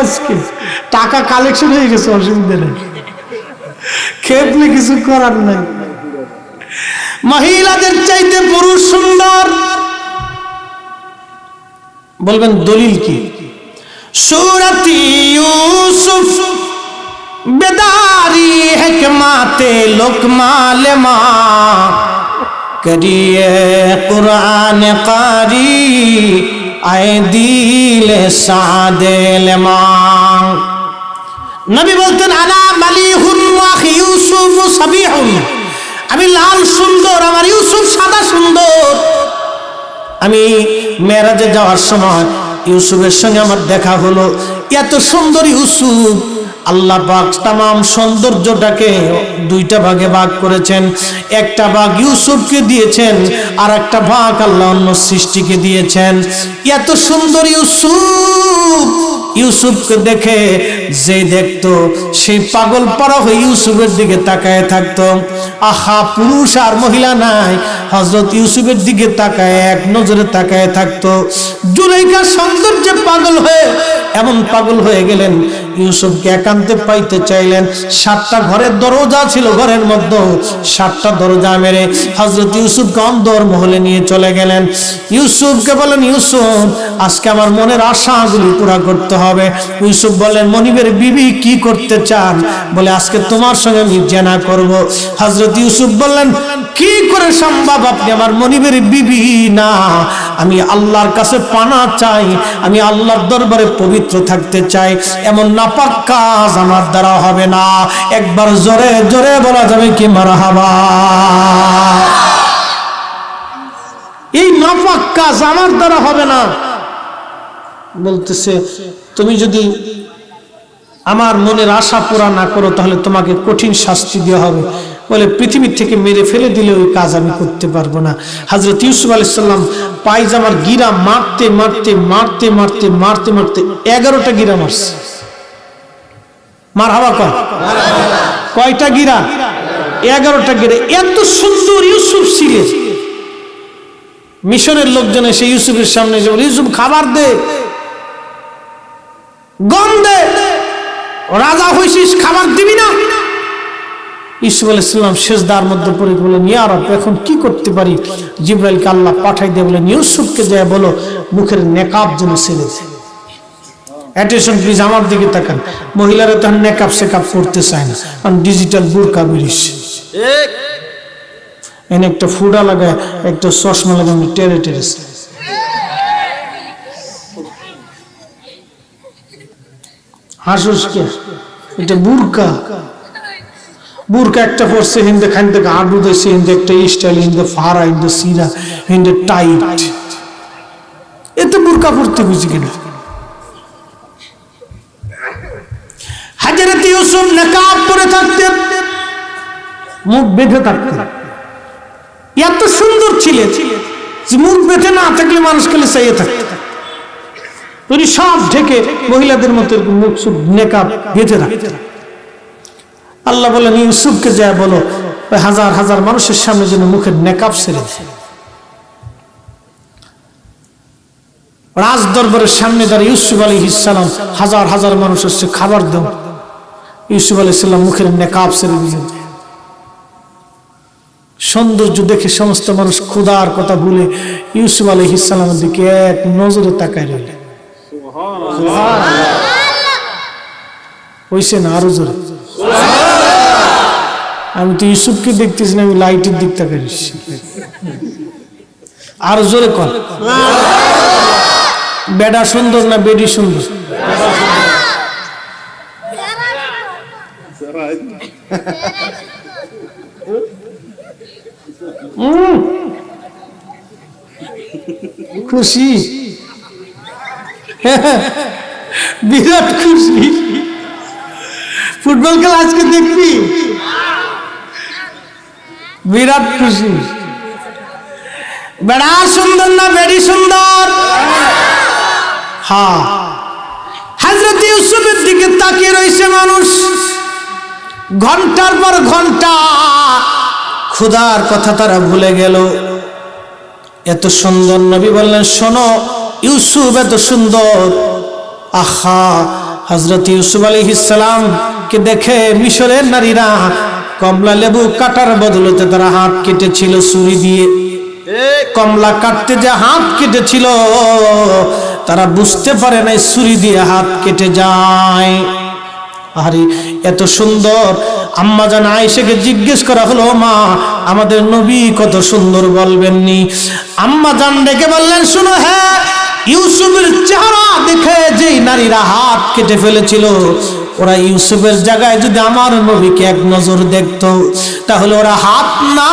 আজকে টাকা কালেকশন হয়ে গেছে, অসুবিধা নেই, খেপলে কিছু করার নাই। মহিলাদের চাইতে পুরুষ সুন্দর। বলবেন দলিল কি? সূরাতি ইউসুফ বেদারি হিকমাতে লোকমা লেমা করিয়ে কুরআন কারি আয় দিলে সাদেলমা। নবী বলতেন আনা মালিহুন ওয়া ইউসুফ সাবিহুন, আমি লাল সুন্দর, আমার ইউসুফ সাদা সুন্দর। আমি মেরাজে যাওয়ার সময় ইউসুফের সঙ্গে আমার দেখা হলো। এত সুন্দর ইউসুফ, আল্লাহ পাক তামাম সৌন্দর্যটাকে দুইটা ভাগে ভাগ করেছেন। একটা ভাগ ইউসুফকে দিয়েছেন, আর একটা ভাগ আল্লাহ অন্য সৃষ্টিকে দিয়েছেন। এত সুন্দর ইউসুফ, ইউসুফকে দেখে যে দেখতো সেই পাগল পারা হয়ে ইউসুফের দিকে তাকায় থাকতো। আহা, পুরুষ আর মহিলা নাই, হযরত ইউসুফের দিকে তাকায় এক নজরে তাকায় থাকতো। জুলাইখার সৌন্দর্যে পাগল হয়ে এমন পাগল হয়ে গেলেন, ইউসুফকে একান্তে পাইতে চাইলেন। 7টা ঘরের দরজা ছিল, ঘরের মধ্যে 7টা দরজা মেরে হযরত ইউসুফকে অন্দর মহলে নিয়ে চলে গেলেন। ইউসুফকে বলেন, ইউসুফ আজকে আমার মনের আশাগুলি পুরা করতে হবে। ইউসুফ বলেন, মনিবের বিবি কি করতে চান? বলে আজকে তোমার সঙ্গে আমি জেনা করব। হযরত ইউসুফ বললেন, কি করে সম্ভব? আপনি আমার মনিবের বিবি না। আমি আল্লাহর কাছে পানা চাই, আমি আল্লাহর দরবারে পবিত্র থাকতে চাই। এমন নাপাক কাজ আমার দ্বারা হবে না। একবার জোরে জোরে বলা যাবে কি মারহাবা? এই নাপাক কাজ আমার দ্বারা হবে না। বলতেছে, তুমি যদি আমার মনের আশা পুরা না করো তাহলে তোমাকে কঠিন শাস্তি দেওয়া হবে। বলে পৃথিবী থেকে মেরে ফেলে দিলে ওই কাজ আমি করতে পারবো না। হযরত ইউসুফ আলাইহিস সালাম পায়জামার গিরা মারতে মারতে মারতে মারতে মারতে মারতে 11টা গিরা মারছে। মারহাবা কয়, কয়টা গিরা? 11টা গিরা। এত সুন্দর ইউসুফ ছিলেন, মিশরের লোকজন এসে ইউসুফের সামনে এসে বলে, ইউসুফ খাবার দে, গম দে, রাজা হইছিস খাবার দিবি না? ইউসুফ আলাইহিস সালাম সিজদার মধ্যে পড়ে বলেন, ইয়া রব, এখন কি করতে পারি? জিবরাইলকে আল্লাহ পাঠাই দিয়ে বলেন, ইউসুফকে যায় বলো মুখের নেকাব যেন ছেড়ে দেয়। অ্যাটেনশন প্লিজ, আমার দিকে তাকান। মহিলারা তখন নেকাব সেকাব করতে চায় না, কারণ ডিজিটাল বুরকা বেরিয়েছে। এনে একটা ফুডা লাগায়, একটা চশমা লাগায়, টেরে টেরে হাসুসকে এটা বুরকা। বুরকা একটা পড়ছে হিন্দে খান থেকে আডু দিয়েছে, হিন্দে একটা স্টাইল, হিন্দে ফারা, হিন্দে সিরা, হিন্দে টাইট। এতে বুরকা পড়তে বুঝি কিনা? হযরত ইউসুফ নেকাব পরে থাকতেন, মুখ বেঁধে থাকতেন। এত সুন্দর ছিলেন যে মুখ বেঁধে না থাকলে মানুষ খালি চাইয়ে থাকতেন। উনি সব ঢেকে মহিলাদের মতো মুখ সুখ নেকাব বেঁধে রাখতেন। আল্লাহ বলেন, ইউসুফকে যায় বলো হাজার হাজার মানুষের সামনে যেন মুখের নেকাব ছেড়ে দেয়। রাজ দরবারের সামনে দাঁড়িয়ে ইউসুফ আলাইহিস সালাম হাজার হাজার মানুষ এসে খাবার দেন। ইউসুফ আলাইহিস সালাম মুখের নেকাব ছেড়ে দিলেন। সৌন্দর্য দেখে সমস্ত মানুষ ক্ষুধার কথা ভুলে ইউসুফ আলাইহিস সালামের দিকে এক নজরে তাকায় রইলেন। হইছে না? আরো জোরে। আমি তো ইউসুফকে দেখতেছি না, আমি লাইটের দিক তাকাইছি। আরো জোরে কর। বেডা সুন্দর না বেডি সুন্দর? খুশি, বিরাট খুশি। ফুটবল খেলা আজকে দেখবি? বিরাট খুশি। বেড়া সুন্দর না বেডি সুন্দর? হ্যাঁ। হযরত ইউসুফের দিকে তাকিয়ে রয়েছে মানুষ ঘন্টার পর ঘন্টা। ক্ষুধার কথা তারা ভুলে গেল। এত সুন্দর নবী বললেন, শোনো ইউসুফ এত সুন্দর। আহা, হযরত ইউসুফ আলাইহিস সালাম কে দেখে মিশরের নারীরা কমলা লেবু কাটার বদলতে তারা হাত কেটেছিল ছুরি দিয়ে। কমলা কাটতে যে হাত কেটেছিল তারা বুঝতে পারে না ছুরি দিয়ে হাত কেটে যায়। আরে এত সুন্দর। আম্মা জান আয়েশাকে জিজ্ঞেস করা হলো, মা আমাদের নবী কত সুন্দর বলবেননি? আম্মা জান ডেকে বললেন, শুনো, হ্যাঁ, ইউসুফের চেহারা দেখে যেই নারীরা হাত কেটে ফেলেছিল, ওরা ইউসুফের জায়গায় যদি আমার নবীকে এক নজর দেখতো তাহলে ওরা হাত না,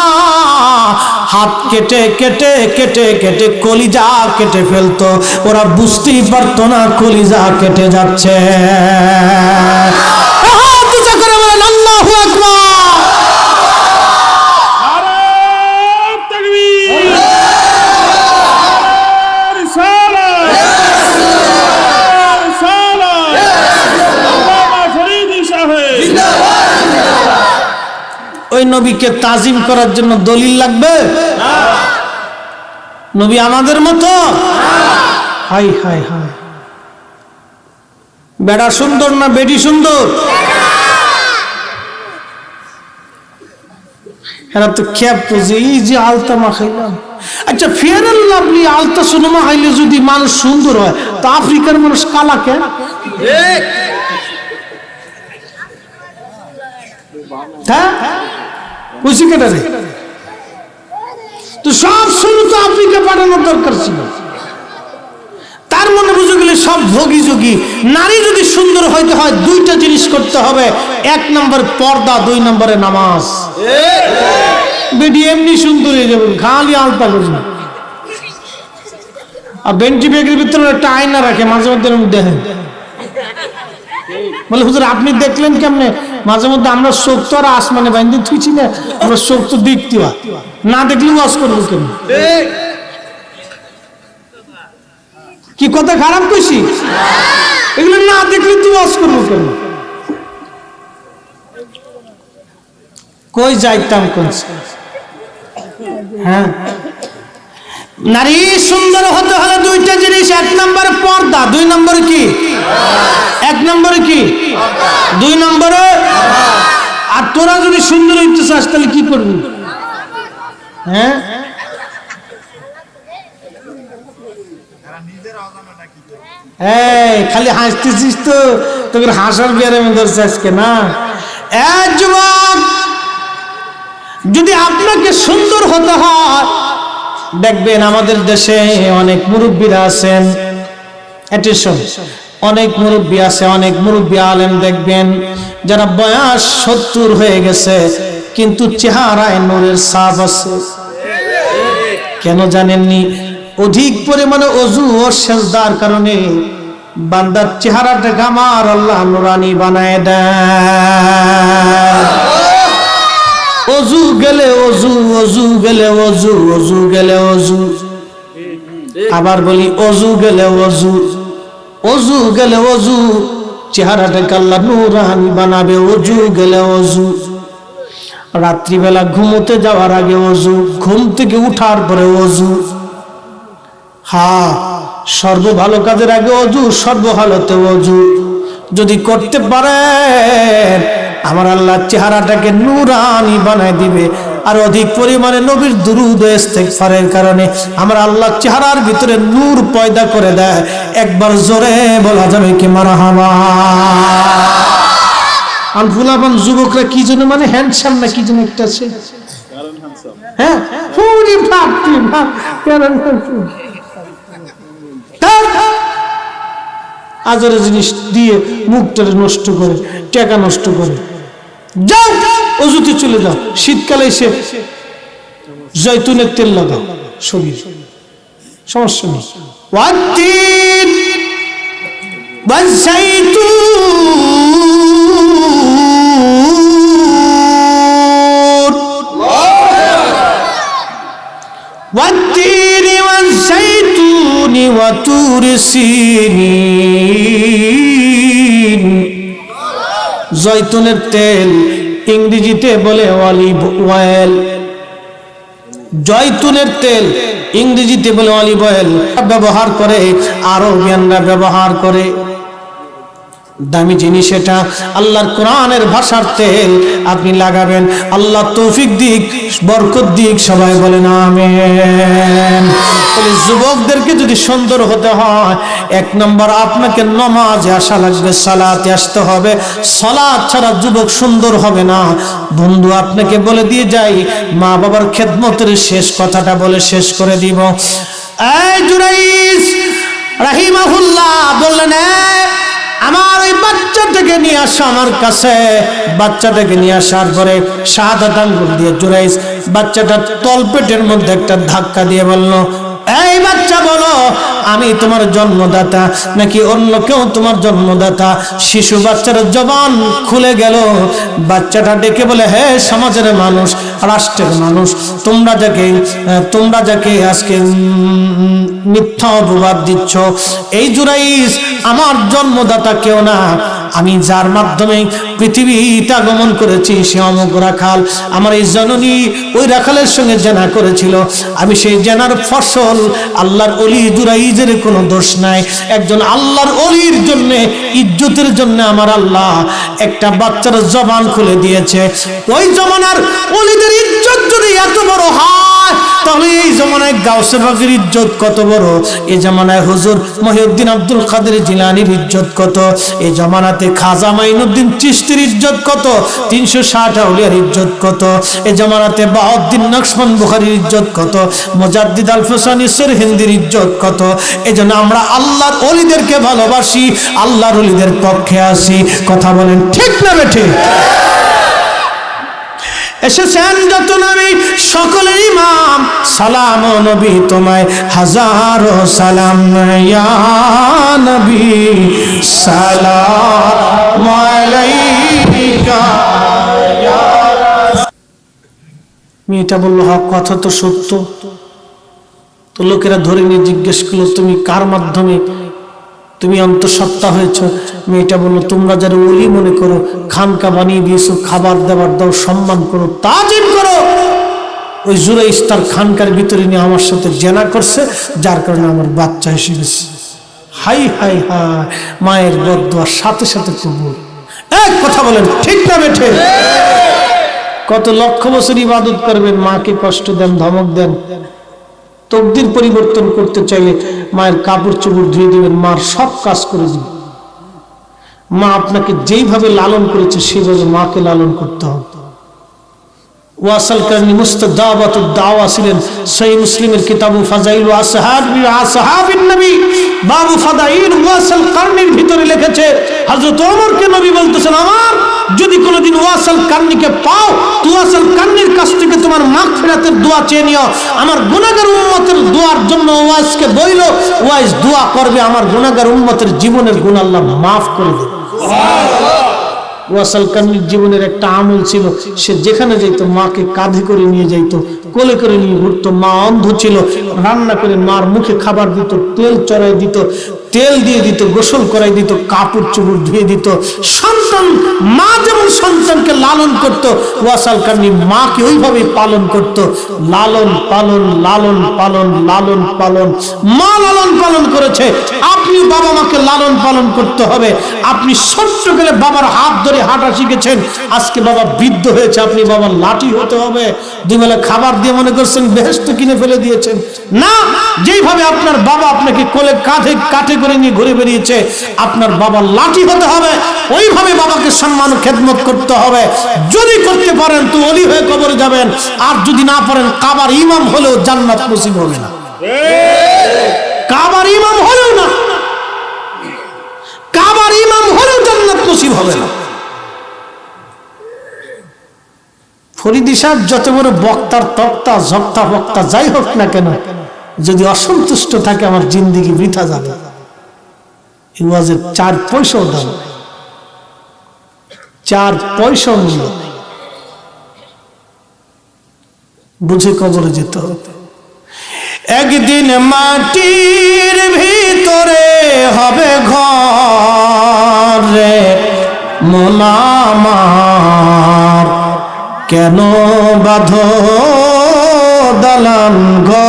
হাত কেটে কেটে কেটে কেটে কলিজা কেটে ফেলতো। ওরা বুঝতেই পারতো না কলিজা কেটে যাচ্ছে। আল্লাহু আকবার। ওই নবীকে তাজিম করার জন্য দলিল লাগবে? নবী আমাদের মতো? High high high. বেড়া সুন্দর না বেডি সুন্দর? এরা তো খেপ যে এই যে আলতা মাখাইলাম। আচ্ছা, ফেয়ার এন্ড লাভলি আলতা সোনা মাখাইলে যদি মানুষ সুন্দর হয়, তো আফ্রিকার মানুষ কালা কেন? হ্যাঁ, বুঝি কেটে রে? তো সব শুরু তো আফ্রিকা পাঠানোর দরকার ছিল। তার মনে বুঝে গেলে সব ভোগী যোগী। নারী যদি সুন্দর হইতে হয় দুইটা জিনিস করতে হবে, 1 নম্বর পর্দা, 2 নম্বরে নামাজ। বেডি এমনি সুন্দর হয়ে যাবে, খালি আলতা করবে। আর বেন্টি ব্যাগের ভিতরে একটা আয়না রাখে, মাঝে মধ্যে দেখেন বলে হুজুর আপনি দেখলেন কেমনে? মাঝে মধ্যে আমরা চোখ তো আর আসমানে বাইন্ধে থুইছি না, আমরা চোখ তো দেখতে হয়, না দেখলে ওয়াজ করবো কেন? কি কথা খারাপ কইছি? এগুলো না দেখলে তুই ওয়াজ করবো কেন? কই যাইতাম কোন? হ্যাঁ, নারী সুন্দর হতে হলে দুইটা জিনিস, এক নম্বরে পর্দা, দুই নম্বরে কি? এক নম্বরে কি? দুই নম্বরে। আর তোরা যদি সুন্দর হইতে চাস তাহলে কি করবি? হ্যাঁ, এই খালি হাসতেছিস তো, তোকে হাসার বিয়ারে ধরছে আজকে না? এক যুবক, যদি আপনাকে সুন্দর হতে হয়, দেখবেন আমাদের দেশে অনেক মুরব্বীরা আছেন, অনেক মুরব্বী আছে, অনেক মুরব্বী আলেম দেখবেন যারা বয়স 70 হয়ে গেছে কিন্তু চেহারায় নূরের ছাপ আছে। কেন জানেননি? অধিক পরিমাণে ওযু ও সিজদার কারণে বান্দার চেহারাটাকে আমার আল্লাহ নূরানি বানায় দেয়। ওযু গেলে ওযু, ওযু গেলে ওযু, ওযু গেলে ওযু, আবার বলি ওযু গেলে ওযু, ওযু গেলে ওযু, চেহারাটাকে আল্লাহ নূরানি বানাবে। ওযু গেলে ওযু, রাত্রিবেলা ঘুমোতে যাওয়ার আগে ওযু, ঘুম থেকে উঠার পরে ওযু। হ্যাঁ, সর্ব ভালো কাজের আগে ওযু, সর্ব হালতে ওযু যদি করতে পারেন, আমার আল্লাহ চেহারাটাকে নূরানি বানায় দিবে। আর অধিক পরিমাণে নবীর দুরূদ ও ইস্তেগফারের কারণে আমার আল্লাহ চেহারার ভিতরে নূর পয়দা করে দেয়। একবার জোরে বলা যাবে কি মারহাবা? আর ফুলাবান যুবকরা কি জন্য মানে হ্যান্ডসাম না কি জন্য একটা আছে, হ্যাঁ, পুরি ভাবতি ভাব কারণ আজরে জিনিস দিয়ে মুখটারে নষ্ট করে, টাকা নষ্ট করে। যাও ওযুতে চলে যাও, শীতকালে এসে জয়তুনের তেল লাগাও শরীর, সমস্যা নেই। ওয়াতিন ওয়াযাইতুন, ওয়াতিন ওয়াযাইতুন ওয়া তুরি সিনিন। জয়তুনের তেল ইংরেজিতে বলে অলিভ অয়েল। জয়তুনের তেল ইংরেজিতে বলে অলিভ অয়েল ব্যবহার করে, আরবিয়ানরা ব্যবহার করে। দামি জিনিস এটা, আল্লাহর কোরআনের ভাষার তেল আপনি লাগাবেন, আল্লাহ তৌফিক দিক, বরকত দিক, সবাই বলেন আমিন। তাহলে যুবকদেরকে যদি সুন্দর হতে হয়, এক নম্বর আপনাকে নামাজে আসা লাগবে, সালাতে আসতে হবে। সালাত ছাড়া যুবক সুন্দর হবে না। বন্ধু আপনাকে বলে দিয়ে যাই, মা বাবার খেদমতের শেষ কথাটা বলে শেষ করে দিব। এই জুরাইস রাহিমাহুল্লাহ বললেন, আমার ওই বাচ্চাটাকে নিয়ে আসো আমার কাছে। বাচ্চাটাকে নিয়ে আসার পরে শাহাদাত আঙ্গুল দিয়ে জুরাইস বাচ্চাটার তলপেটের মধ্যে একটা ধাক্কা দিয়ে বলল, এই বাচ্চা বলো, আমি তোমার জন্মদাতা নাকি অন্য কেউ তোমার জন্মদাতা? শিশু বাচ্চার জবান খুলে গেল। বাচ্চাটা ডেকে বলে, হে সমাজের মানুষ, রাষ্ট্রের মানুষ, তোমরা যাকে আজকে মিথ্যা অপবাদ দিচ্ছ, এই জুরাইস আমার জন্মদাতা কেউ না। আমি যার মাধ্যমে পৃথিবীতে আগমন করেছি সে অমুক রাখাল। আমার এই জননী ওই রাখালের সঙ্গে জেনা করেছিল, আমি সেই জেনার ফসল। আল্লাহর ওলি জুরাইজের কোনো দোষ নাই। একজন আল্লাহর ওলির জন্য, ইজ্জতের জন্য আমার আল্লাহ একটা বাচ্চার জবান খুলে দিয়েছে। ওই জমানার ওলিদের ইজ্জত যদি এত বড় হয়, তাহলে এই জমানায় গাউসে পাকের ইজ্জত কত বড়, এই জমানায় হুজুর মহিউদ্দিন আব্দুল কাদের জিলানীর ইজ্জত কত, এই জমানাতে খাজা মাইনুদ্দিন চিশতির ইজ্জত কত, 360 আউলিয়ার ইজ্জত কত, এই জমানাতে বাউদ্দিন নকশবন্দ বুখারীর ইজ্জত কত, মুজাদ্দিদ আল ফসানি সিরহিন্দির ইজ্জত কত। এজন্য আমরা আল্লাহর ওলিদেরকে ভালোবাসি, আল্লাহর ওলিদের পক্ষে আসি। কথা বলেন ঠিক না বেঠিক? এসেছেন যত নবী সকলের ইমাম, সালাম ও নবী তোমায় হাজারো সালাম, ইয়া নবী সালাম আলাইকা। মেয়েটা বলল, হক, কথা তো সত্য। তো লোকেরা ধরে নিয়ে জিজ্ঞেস করলো, তুমি কার মাধ্যমে তুমি অন্তঃসত্ত্বা হয়েছ? মেয়েটা বলল, তোমরা যারা ওলি মনে করো, খানকা বানিয়ে দিয়েছো, খাবার দাবার দাও, সম্মান করো, তাজিম করো, ওই জুরাইস তার খানকার ভিতরে নিয়ে আমার সাথে জেনা করছে, যার কারণে আমার বাচ্চা এসে গেছে। হাই হাই হাই, মায়ের বদদোয়ার সাথে সাথে কবুল। এক কথা বলেন, ঠিক না বেঠে? কত লক্ষ বছর ইবাদত করবেন, মাকে কষ্ট দেন, ধমক দেন। তকদির পরিবর্তন করতে চাইলে মায়ের কাপড় চোপড় ধুয়ে দিবেন, মার সব কাজ করে দিবেন। মা আপনাকে যেইভাবে লালন করেছে সেইভাবে মাকে লালন করতে হবে। ওয়াসাল কারনি মুস্তাদাবাতুদ দাওয়া ছিলেন সহিহ মুসলিমের কিতাবু ফাজাইল আসহাবিন নবী বাবু ফাদাইল ওয়াসাল কারনির ভিতরে লিখেছে, হযরত ওমরকে নবী বলতেছেন, আমার যদি কোনোদিন ওয়াসাল কারনিকে পাও, তো ওয়াসাল কারনির কাছ থেকে তোমার মাগফিরাতের দোয়া চেয়ে নিও। আমার গুনাহগার উম্মতের দোয়ার জন্য ওয়াইসকে বইল, ওয়াইস দোয়া করবে আমার গুনাহগার উম্মতের জীবনের গুনাহ আল্লাহ মাফ করে দেবে। সুবহানাল্লাহ। ওয়াসাল কারনির জীবনের একটা আমল ছিল, সে যেখানে যাইতো মাকে কাঁধে করে নিয়ে যাইতো, কোলে করে নিয়ে ঘুরতো। মা অন্ধ ছিল, রান্না করে মার মুখে খাবার দিত, তেল চড়াই দিত, তেল দিয়ে দিত, গোসল করাই দিত, কাপড় চোপড় ধুয়ে দিত। সন্তান, মা যেমন সন্তানকে লালন করত, ওয়াসাল কারনি মাকে ওইভাবে পালন করত। লালন পালন, লালন পালন, লালন পালন, মা লালন পালন করেছে। আপনি বাবা মাকে লালন পালন করতে হবে। আপনি ছোট্ট করে বাবার হাত ধরে হাঁটা শিখেছেন, আজকে বাবা বৃদ্ধ হয়েছে, আপনি বাবার লাঠি হতে হবে। দুবেলা খাবার দিয়ে মনে করছেন বেহেশত কিনে ফেলে দিয়েছেন। না, যেইভাবে আপনার বাবা আপনাকে কোলে কাঁধে কাঁধে করে নিয়ে ঘুরে বেরিয়েছে, আপনার বাবার লাঠি হতে হবে। ওইভাবে বাবাকে সম্মান খেদমত করতে হবে। যদি করতে পারেন তো ওলি হয়ে কবরে যাবেন, আর যদি না পারেন কাবার ইমাম হলেও জান্নাত নসিব হবে না। কাবার ইমাম হলেও না, কাবার ইমাম হলেও জান্নাত নসিব হবে না। ফরিদি সাহেব যত বড় বক্তার তক্তা জক্তা বক্তা যাই হোক না কেন, যদি অসন্তুষ্ট থাকে আমার জিন্দেগি বৃথা যাবে। এই ওয়াজের 4 পয়সাও দাম, 4 পয়সা মূল্য। বুঝে কবরে যেতে হবে। একদিন মাটির ভিতরে হবে ঘর রে মন আমার, কেন বাঁধো দালান ঘর।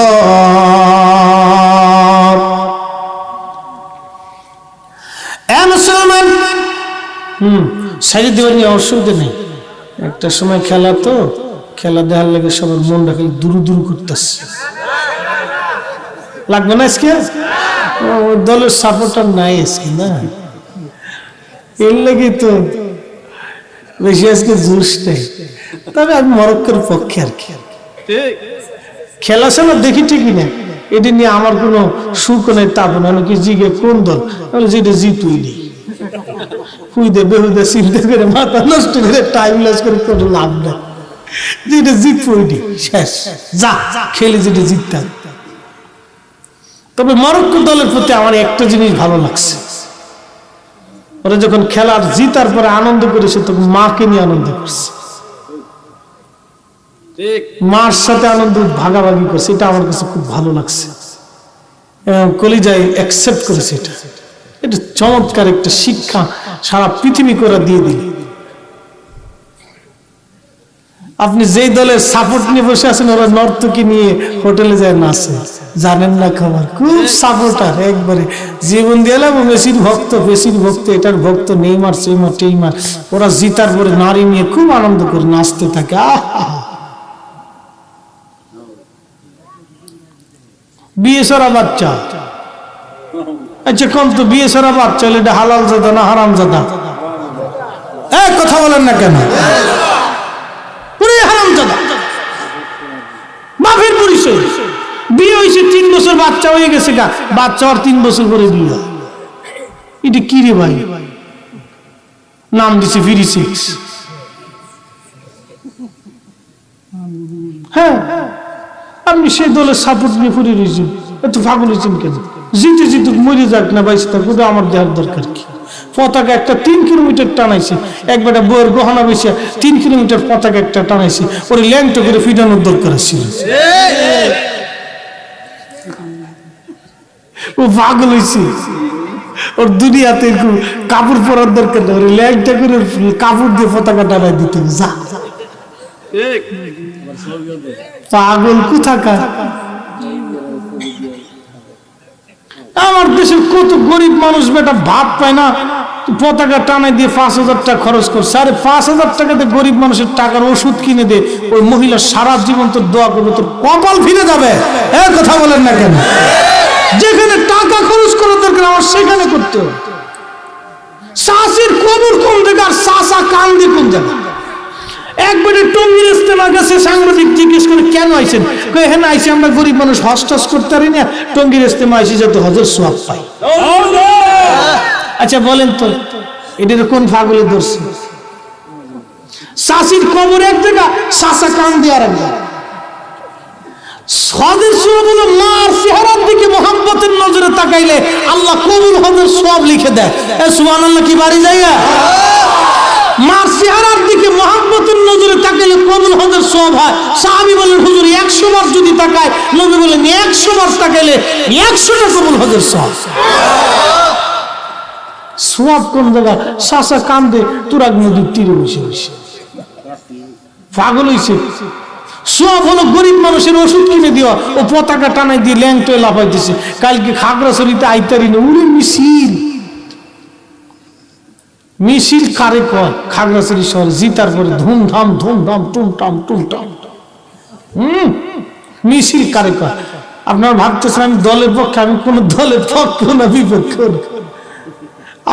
এ মুসলমান, সাইড দেওয়ার নিয়ে অসুবিধা নেই। একটা সময় খেলা, তো খেলা দেখার লাগে সবার মনটা খালি দুরু দুরু করতেছে। লাগবে না আজকে? দলের সাপোর্টার নাই আজকে, না এর লাগে তো বেশি আজকে জুস নেই। তবে আমি মরক্কোর পক্ষে আর কি। খেলা সেলা দেখি ঠিকই না, এটি নিয়ে আমার কোনো সুখ নেই, তাপ না। কি জিগে কোন দল, যেটা জিতুই নেই, হুইদে বেহুদে চিন্তা করে মাথা নষ্ট করে টাইম লস করে কোনো লাভ নেই। যেটা জিতবই নেই, শেষ, যা খেলে যেটা জিততাম। তবে মরক্কো দলের প্রতি আমার একটা জিনিস ভালো লাগছে, ওরা যখন খেলার জিতার পরে আনন্দ করেছে, তখন মাকে নিয়ে আনন্দ করছে, মার সাথে আনন্দ ভাগাভাগি করছে। এটা আমার কাছে খুব ভালো লাগছে, কলিজায় অ্যাকসেপ্ট করেছে। এটা চমৎকার একটা শিক্ষা সারা পৃথিবী করে দিয়ে দিল। আপনি যেই দলের সাপোর্ট নিয়ে বসে আছেন, ওরা নর্তকী নিয়ে হোটেলে যায় নাচে, জানেন না খবর। খুব সাপোর্টার একবারে, জীবন দিয়ে এলাম মেসির ভক্ত, মেসির ভক্ত, এটার ভক্ত, নেইমার সেইমার টেইমার। ওরা জিতার পরে নারী নিয়ে খুব আনন্দ করে নাচতে থাকে। বিয়ে সারা বাচ্চা, আচ্ছা কম তো, বিয়ে সারা বাচ্চা হলে এটা হালাল জাদা না হারাম জাদা? এক কথা বলেন না কেন? হারাম জাদা, বাপের পরিচয়। বিয়ে হয়েছে 3 বছর, বাচ্চা হয়ে গেছে, বাচ্চা আর 3 বছর পরে বিয়ে। এটা কি রে ভাই? নাম দিছে ফিরি 6। আমি সেই দলের সাপোর্ট নিয়ে পড়ে রয়েছি, এত পাগল হয়েছেন কেন? জিতে জিতুক মরে যাক না বাইশে থাক, ওটা আমার দেওয়ার দরকার কি? পতাকা একটা 3 কিলোমিটার টানাইছে, একবারে বইয়ের গহনা বেশি 3 কিলোমিটার পতাকা একটা টানাইছে, ওর ল্যাংটা করে ফিটানোর দরকার ছিল। ও পাগল হয়েছে, ওর দুনিয়াতে কাপড় পরার দরকার নেই, ওর ল্যাংটা করে কাপড় দিয়ে পতাকা টানাই দিতে যা। পাগল কোথাকার। আমার দেশের কত গরিব মানুষ বেটা ভাত পায় না, পতাকা টানাই দিয়ে 5,000 টাকা খরচ করছে। আরে 5,000 টাকাতে গরিব মানুষের টাকার ওষুধ কিনে দে, ওই মহিলা সারা জীবন তোর দোয়া করবে, তোর কপাল ফিরে যাবে। এই কথা বলেন না কেন? যেখানে টাকা খরচ করার দরকার আমার সেখানে করতে হবে। শাসির কবর কোন জায়গা আর শাসা কান্দি কোন জায়গা? একবারে টঙ্গির ইস্তেমা গেছে, সাংবাদিক জিজ্ঞেস করে কেন আইছেন? হ্যাঁ আইসি আমরা গরিব মানুষ হজ টজ করতে পারি না, টঙ্গির ইস্তেমা আইসি যাতে হজের সোয়াব পাই। আচ্ছা বলেন তো এটার কোন পাগলে ধরছে? শাসির কবর এক জায়গা, শাসা কান্দি আর এক জায়গা। হজের সোয়াব হলো মার চেহারার দিকে মোহাম্মতের নজরে তাকাইলে আল্লাহ কবুল হজের সোয়াব লিখে দেয়। সুবহানাল্লাহ কি বাড়ি যাইয়া? মার চেহারার দিকে মোহাম্মতের নজরে তাকাইলে কবুল হজের সোয়াব হয়। সাহাবী বলেন হুজুর 100 বার যদি তাকায়, নবী বলেন 100 বার তাকাইলে 100টা কবুল হজের সোয়াব। সোয়াব কোন জায়গা? শাসা কান্দে তুরাগ নদীর তীরে বসে বসে পাগল হইছে। সব হলো গরিব মানুষের ওষুধ কিনে দিও, ও পতাকা টানাই দিয়ে ল্যাংটো লাফাই দিছে। কালকে খাগড়াছড়িতে আইতারি না, উড়ে মিছিল মিছিল কারে কয়? খাগড়াছড়ি শহর জিতার পরে ধুমধাম ধুমধাম টুমটাম টুমটাম মিছিল কারে কয়? আপনারা ভাবতেছেন আমি দলের পক্ষে, আমি কোন দলের পক্ষে না বিপক্ষ।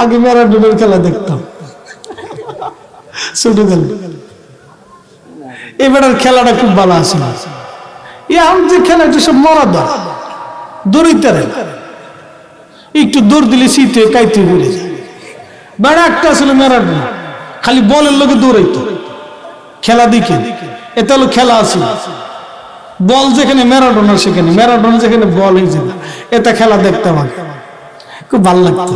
আগে ম্যারাডোনার খেলা দেখতাম ছোটবেলা, এবার খেলাটা খুব ভালো আছে। এখন যে খেলা এটা সব মরা দল, দৌড়িতে একটু দৌড় দিলে শীতে কাইতে ঘুরে যায়। বেড়া একটা ছিল ম্যারাডোনা, খালি বলের লোকে দৌড়াইতো, খেলা দেখে এটা হলো খেলা আছে। বল যেখানে ম্যারাডোনা সেখানে, ম্যারাডোনা যেখানে বল এই জায়গা, এটা খেলা দেখতাম আগে, খুব ভালো লাগতো।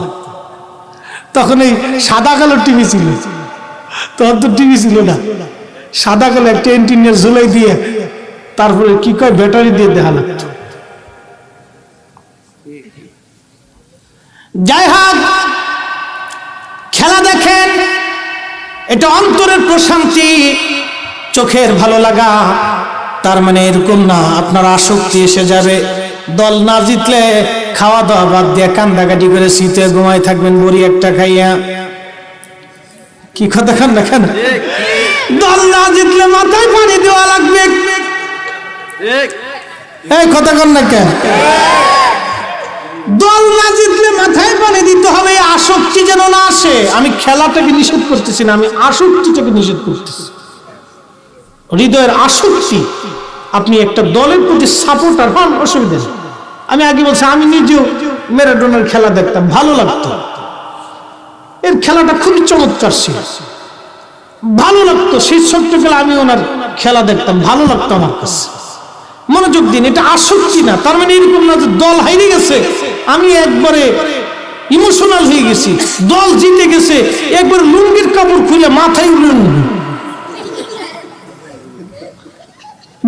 তখন এই সাদা কালো টিভি ছিল, তখন তো টিভি ছিল না, সাদা কালো একটা এন্টিনিয়ার ঝুলাই দিয়ে তারপরে কি কয় ব্যাটারি দিয়ে দেখা লাগতো। যাই হোক, খেলা দেখেন, এটা অন্তরের প্রশান্তি, চোখের ভালো লাগা। তার মানে এরকম না আপনার আসক্তি এসে যাবে। দল না জিতলে খাওয়া দাওয়া বাদ দিয়ে কান্দাকাটি করে শীতে ঘুমায় থাকবেন বড়ি একটা খাইয়া। কি কথা খান না কেন? দল না জিতলে মাথায় পানি দেওয়া লাগবে। এই কথা কন না কেন? দল না জিতলে মাথায় পানি দিতে হবে। আসক্তি যেন না আসে। আমি খেলাটাকে নিষেধ করতেছি না, আমি আসক্তিটাকে নিষেধ করতেছি। হৃদয়ের আসক্তি, আপনি একটা দলের প্রতি সাপোর্টার হন, অসুবিধা নেই। আমি আগে বলছি, আমি নিজেও ম্যারাডোনার খেলা দেখতাম, ভালো লাগতো। এর খেলাটা খুবই চমৎকার ছিল, ভালো লাগতো। সেই ছোট্টবেলা আমি ওনার খেলা দেখতাম, ভালো লাগতো আমার কাছে। মনোযোগ দিন, এটা আসক্তি না। তার মানে এরকম না যে দল হারিয়ে গেছে আমি একবারে ইমোশনাল হয়ে গেছি, দল জিতে গেছে একবার লুঙ্গির কাপড় খুলে মাথায় লুঙ্গি।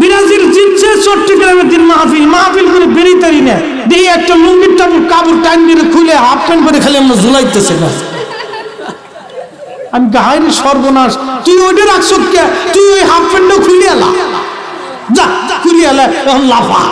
ব্রাজিল জিতছে, চট্টগ্রামের দিন মাহফিল করে বেরিয়ে না, দেখি একটা লুঙ্গির কাপড় টাইম দিয়ে খুলে হাফ প্যান্ট করে খালি আমরা ঝুলাইতেছে না। আমি হায়রে সর্বনাশ, তুই ওইটা রাখছ কে? তুই ওই হাফ প্যান্টটা খুলে এলা, যা খুলে এলা, এখন লাফা।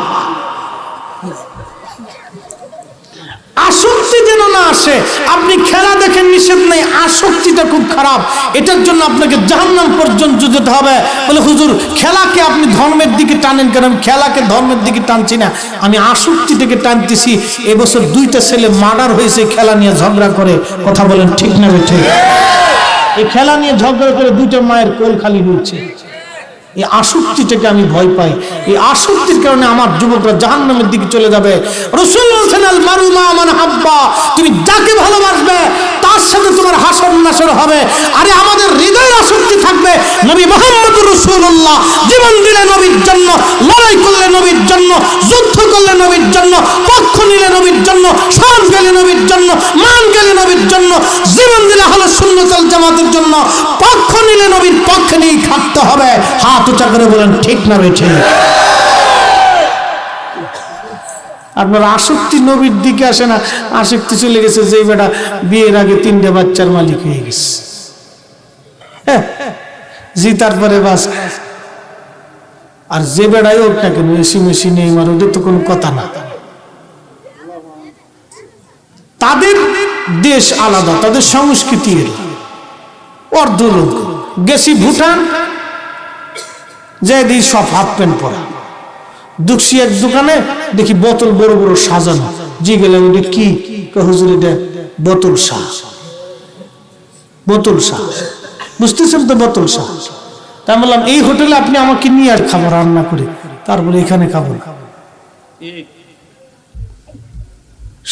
আসক্তি যেন না আসে। আপনি খেলা দেখেন নিষেধ নেই, আসক্তিটা খুব খারাপ। এটার জন্য আপনাকে জাহান্নাম পর্যন্ত যেতে হবে। বলে হুজুর খেলাকে আপনি ধর্মের দিকে টানেন কেন? আমি খেলাকে ধর্মের দিকে টানছি না, আমি আসক্তি থেকে টানতেছি। এবছর 2টা ছেলে মার্ডার হয়েছে খেলা নিয়ে ঝগড়া করে। কথা বলেন ঠিক না ঠিক? এই খেলা নিয়ে ঝগড়া করে 2টা মায়ের কোল খালি হয়েছে। এই আসক্তিটাকে আমি ভয় পাই। এই আসক্তির কারণে আমার যুবকরা জাহান্নামের দিকে চলে যাবে। রাসূল বলেছেন আল মারু মা মান হাব্বা, তুমি যাকে ভালোবাসবে তার আমার সাথে তোমার হাসর নাসর হবে। আরে আমাদের হৃদয়ের আসক্তি থাকবে নবী মুহাম্মদুর রাসূলুল্লাহ। জীবন দিলে নবীর জন্য, লড়াই করলে নবীর জন্য, যুদ্ধ করলে নবীর জন্য, পক্ষ নিলে নবীর জন্য, শান গেলে নবীর জন্য, মান গেলে নবীর জন্য, জীবন দিলে হলো সুন্নাত ওয়াল জামাতের জন্য, পক্ষ নিলে নবীর পক্ষে নিয়ে থাকতে হবে। হাত উঁচা করে বলেন ঠিক না বেঠিক? আপনার আসক্তি নবীর দিকে আসে না, আসক্তি চলে গেছে যে বেটা বিয়ের আগে 3টে বাচ্চার মালিক হয়ে গেছে, জি তারপরে বাস। আর যে বেড়াই হোক না কেন এসি মেশি নেই মার, ওদের তো কোনো কথা না। তাদের দেশ আলাদা, তাদের সংস্কৃতি অর্ধ লোক। গেছি ভুটান, যে দিই সব হাফ প্যান্ট পরা। দুঃখী এক দোকানে দেখি বোতল বড় বড় সাজানো, জি গেলাম ওটা কি? হুজুর এটা বোতল শাহ। বোতল শাহ বুঝতেছেন তো? বোতল শাহ। তা বললাম এই হোটেলে আপনি আমাকে নিয়ে আর খাবার রান্না করে, তারপরে এখানে খাবো।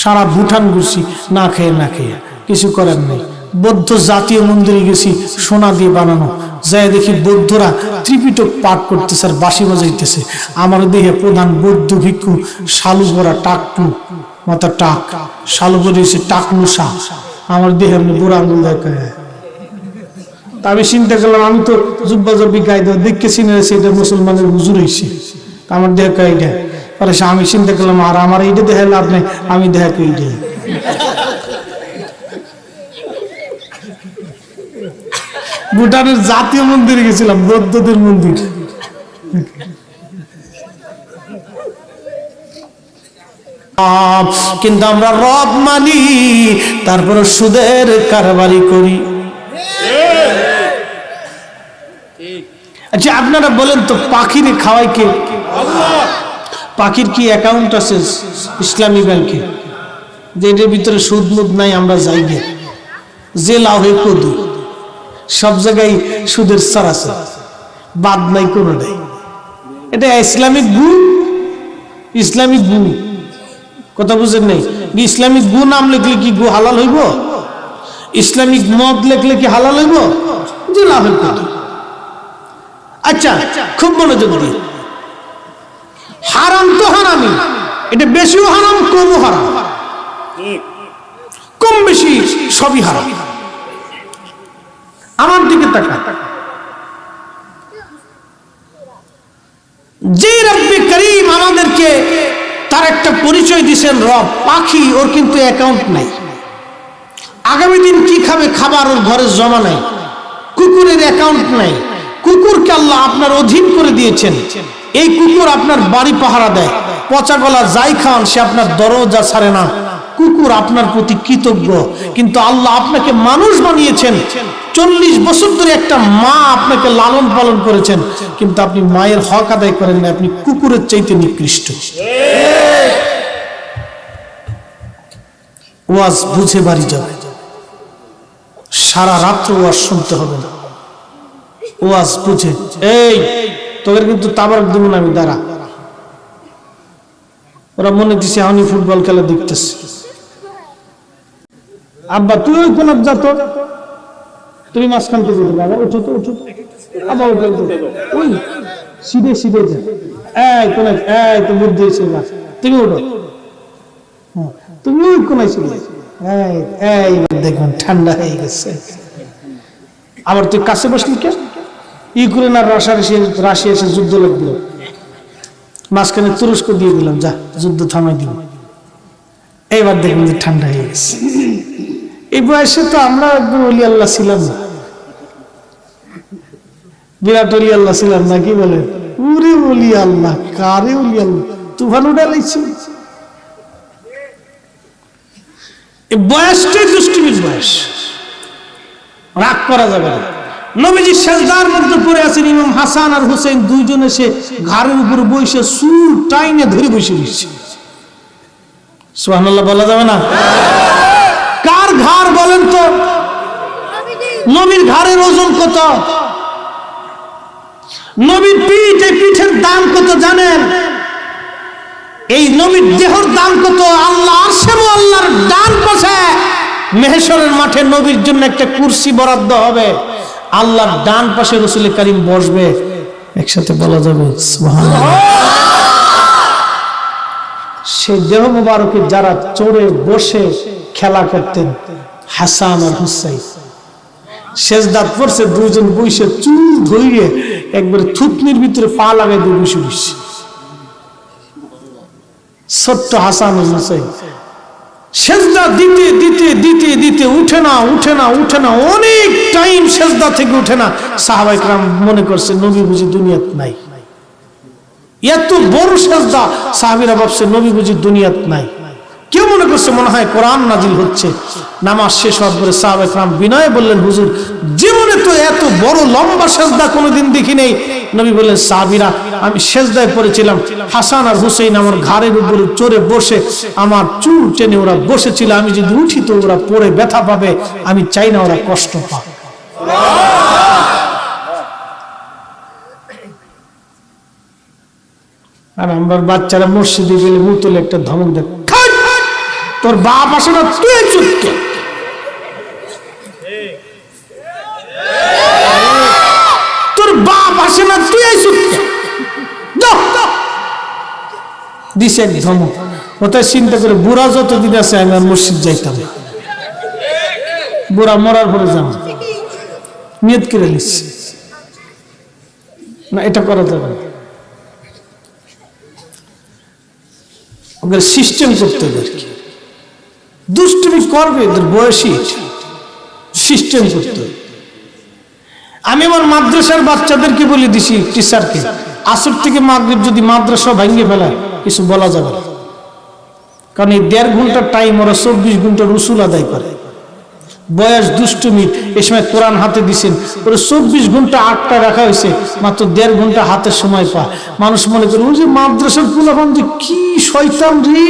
সারা ভুটান ঘুরছি না খেয়ে না খেয়ে, কিছু করার নেই। বৌদ্ধ জাতীয় মন্দিরে গেছি, সোনা দিয়ে বানানো, যাই দেখি বৌদ্ধরা ত্রিপিটক পাঠ করতেছে আর বাঁশি বাজাইতেছে। আমার দেহে প্রধান বৌদ্ধ ভিক্ষু শালু পরা, টাকটু মাথা টাক, শালু পরেছে টাকনু শাহ। আমার দেহে এমনি বুড়া আঙুল দেখায়। তা আমি চিন্তা করলাম, আমি তো জুব্বা জব্বি গায়ে দেওয়া দেখে চিনে এটা মুসলমানের হুজুর হয়েছে, আমার দেহ কাইডা। পরে আমি চিন্তা করলাম আর আমার এইটা দেখে লাভ নেই, আমি দেখা কইডে। ভুটানের জাতীয় মন্দিরে গেছিলাম, বৌদ্ধদের মন্দির। কিন্তু আমরা রব মানি, তারপরে সুদের কারবারি করি। আচ্ছা আপনারা বলেন তো, পাখিরে খাওয়াই কে? পাখির কি অ্যাকাউন্ট আছে ইসলামী ব্যাংকে যে এটার ভিতরে সুদ মুদ নাই? আমরা যাই গে যে লাউ হয়ে কদু, সব জায়গায় সুদের সার আছে, বাদ নাই কোনো নাই। এটা ইসলামিক গু, ইসলামিক গু। কথা বুঝেন নাই? ইসলামিক গু নাম লিখলে কি গু হালাল হইব? ইসলামিক মদ লিখলে কি হালাল হইব? যে লাউ হয়ে কদু। আচ্ছা খুব মনোযোগ দিয়ে, হারাম তো হারামি, এটা বেশিও হারাম কমও হারাম, কম বেশি সবই হারাম। আমার দিকে তাকান, যে রব্বে করিম আমাদেরকে তার একটা পরিচয় দিয়েছেন রব, পাখি ওর কিন্তু অ্যাকাউন্ট নাই, আগামী দিন কি খাবে খাবার ওর ঘরে জমা নাই। কুকুরের অ্যাকাউন্ট নাই, কুকুরকে আল্লাহ আপনার অধীন করে দিয়েছেন। এই কুকুর আপনার বাড়ি পাহারা দেয়, পচা গলা যাই খান সে আপনার দরজা ছাড়ে না। কুকুর আপনার প্রতি কৃতজ্ঞ, কিন্তু আল্লাহ আপনাকে মানুষ বানিয়েছেন। 40 বছর ধরে একটা মা আপনাকে লালন পালন করেছেন, কিন্তু আপনি মায়ের হক আদায় করেন না, আপনি কুকুরের চাইতে নিকৃষ্ট। ওয়াজ বুঝে বাড়ি যাবে, সারা রাত্র ওয়াজ শুনতে হবে না, ওয়াজ বুঝে। এই তোদের কিন্তু তাবারক দিব না আমি, দাঁড়া। ওরা মনে দিছে আমি ফুটবল খেলা দেখতেছি। আব্বা তুই ওই কোন যা, তো তুমি মাঝখান থেকে বাবা উঠো তো, উঠো আবার উঠো, ওই সিধে সিধে যা। এই কোন, এই তো বুদ্ধি হয়েছে, তুমি উঠো, তুমি ওই কোনায় ছিল। এই দেখবেন ঠান্ডা হয়ে গেছে। আবার তুই কাছে বসলি কে? ইউক্রেন আর রাশিয়া এসে যুদ্ধ লাগলো, মাঝখানে তুরস্ক দিয়ে দিলাম, যা যুদ্ধ থামাই দিব। এইবার দেখবেন যে ঠান্ডা হয়ে গেছে। এই বয়সে তো আমরা একদম অলি আল্লাহ ছিলাম না, বিরাট অলি আল্লাহ ছিলাম না, কি বলে? উরে অলি আল্লাহ, কারে অলি আল্লাহ, তুফান উঠে লাইছি। এই বয়সটাই দুষ্টুমির বয়স, রাগ করা যাবে না। নবীজি সেজদার মধ্যে পড়ে আছেন, ইমাম হাসান আর হুসেন দুইজন এসে ঘাড়ের উপর বসে চুল টাইনে ধরে বসে দিচ্ছে। সুবহানাল্লাহ বলা যাবে না? কার ঘাড় বলেন তো? নবীর ঘাড়ের ওজন কত? নবীর পিঠ, এই পিঠের দাম কত জানেন? এই নবীর দেহর দাম কত? আল্লাহ আরশে আল্লাহর ডান পাশে মেহশরের মাঠে নবীর জন্য একটা কুরসি বরাদ্দ হবে, আল্লাহর ডান পাশে রাসূল কারীম বসবে। একসাথে বলা যাবে সুবহানাল্লাহ। সেই দেহ মুবারকে যারা চড়ে বসে খেলা করতেন, হাসান আর হুসাইন, সেজদাত পড়ছে, দুইজন বসে চুল ধরিয়ে একবারে থুতনির ভিতরে পা লাগাই দিয়ে বসে বসে। ছোট্ট হাসান আর হুসাইন সেজদা দিতে দিতে দিতে দিতে উঠে না উঠে না উঠে না, অনেক টাইম সেজদা থেকে উঠে না। সাহাবায়ে কেরাম মনে করছে নবী বুঝি দুনিয়াত নাই। এত বড় সেজদা, সাহাবীরা ভাবছে নবী বুঝি দুনিয়াত নাই। কেউ মনে করছে মনে হয় কোরআন নাজিল হচ্ছে। নামাজ শেষ হওয়ার পরে সাহাবায়ে কেরাম বিনয়ে বললেন, হুজুর জীবনে তো এত বড় লম্বা সেজদা কোনোদিন দেখি নেই। নবী বললেন, সাহাবীরা আমি সেজদায় পড়েছিলাম, হাসান আর হুসাইন আমার ঘাড়ের উপরে চড়ে বসে আমার চুল টেনে ওরা বসেছিল, আমি যদি উঠি তো ওরা পড়ে ব্যথা পাবে, আমি চাই না ওরা কষ্ট পাক। আর আমার বাচ্চারা মসজিদে গেলে মুতলে একটা ধমক দেয়, তোর বাপ আসে না তুই চুপ। তোর বাপ আসে না তুই চুপ দিছে এক ধমক। ওটাই চিন্তা করে বুড়া যতদিন আছে আমি আর মসজিদ যাইতাম, বুড়া মরার পরে যাও নিয়ত করে নিচ্ছে না, এটা করা যাবে না। ওদের সিস্টেম করতে হবে আর কি, দুষ্টুমি করবে এদের বয়সী, সিস্টেম করতে হবে। আমি আমার মাদ্রাসার বাচ্চাদেরকে বলে দিছি, টিচারকে, আসর থেকে মাগরিব যদি মাদ্রাসা ভাঙিয়ে ফেলায় কিছু বলা যাবে না, কারণ এই 1.5 ঘন্টার টাইম ওরা 24 ঘন্টার উসুল আদায় করে। বয়স দুষ্টুমি, এ সময় কোরআন হাতে দিছেন, ওরা 24 ঘন্টা 8টা রাখা হয়েছে, মাত্র 1.5 ঘন্টা হাতের সময় পায়। মানুষ মনে করে ওই যে মাদ্রাসার পোলাপান কি শয়তান রে,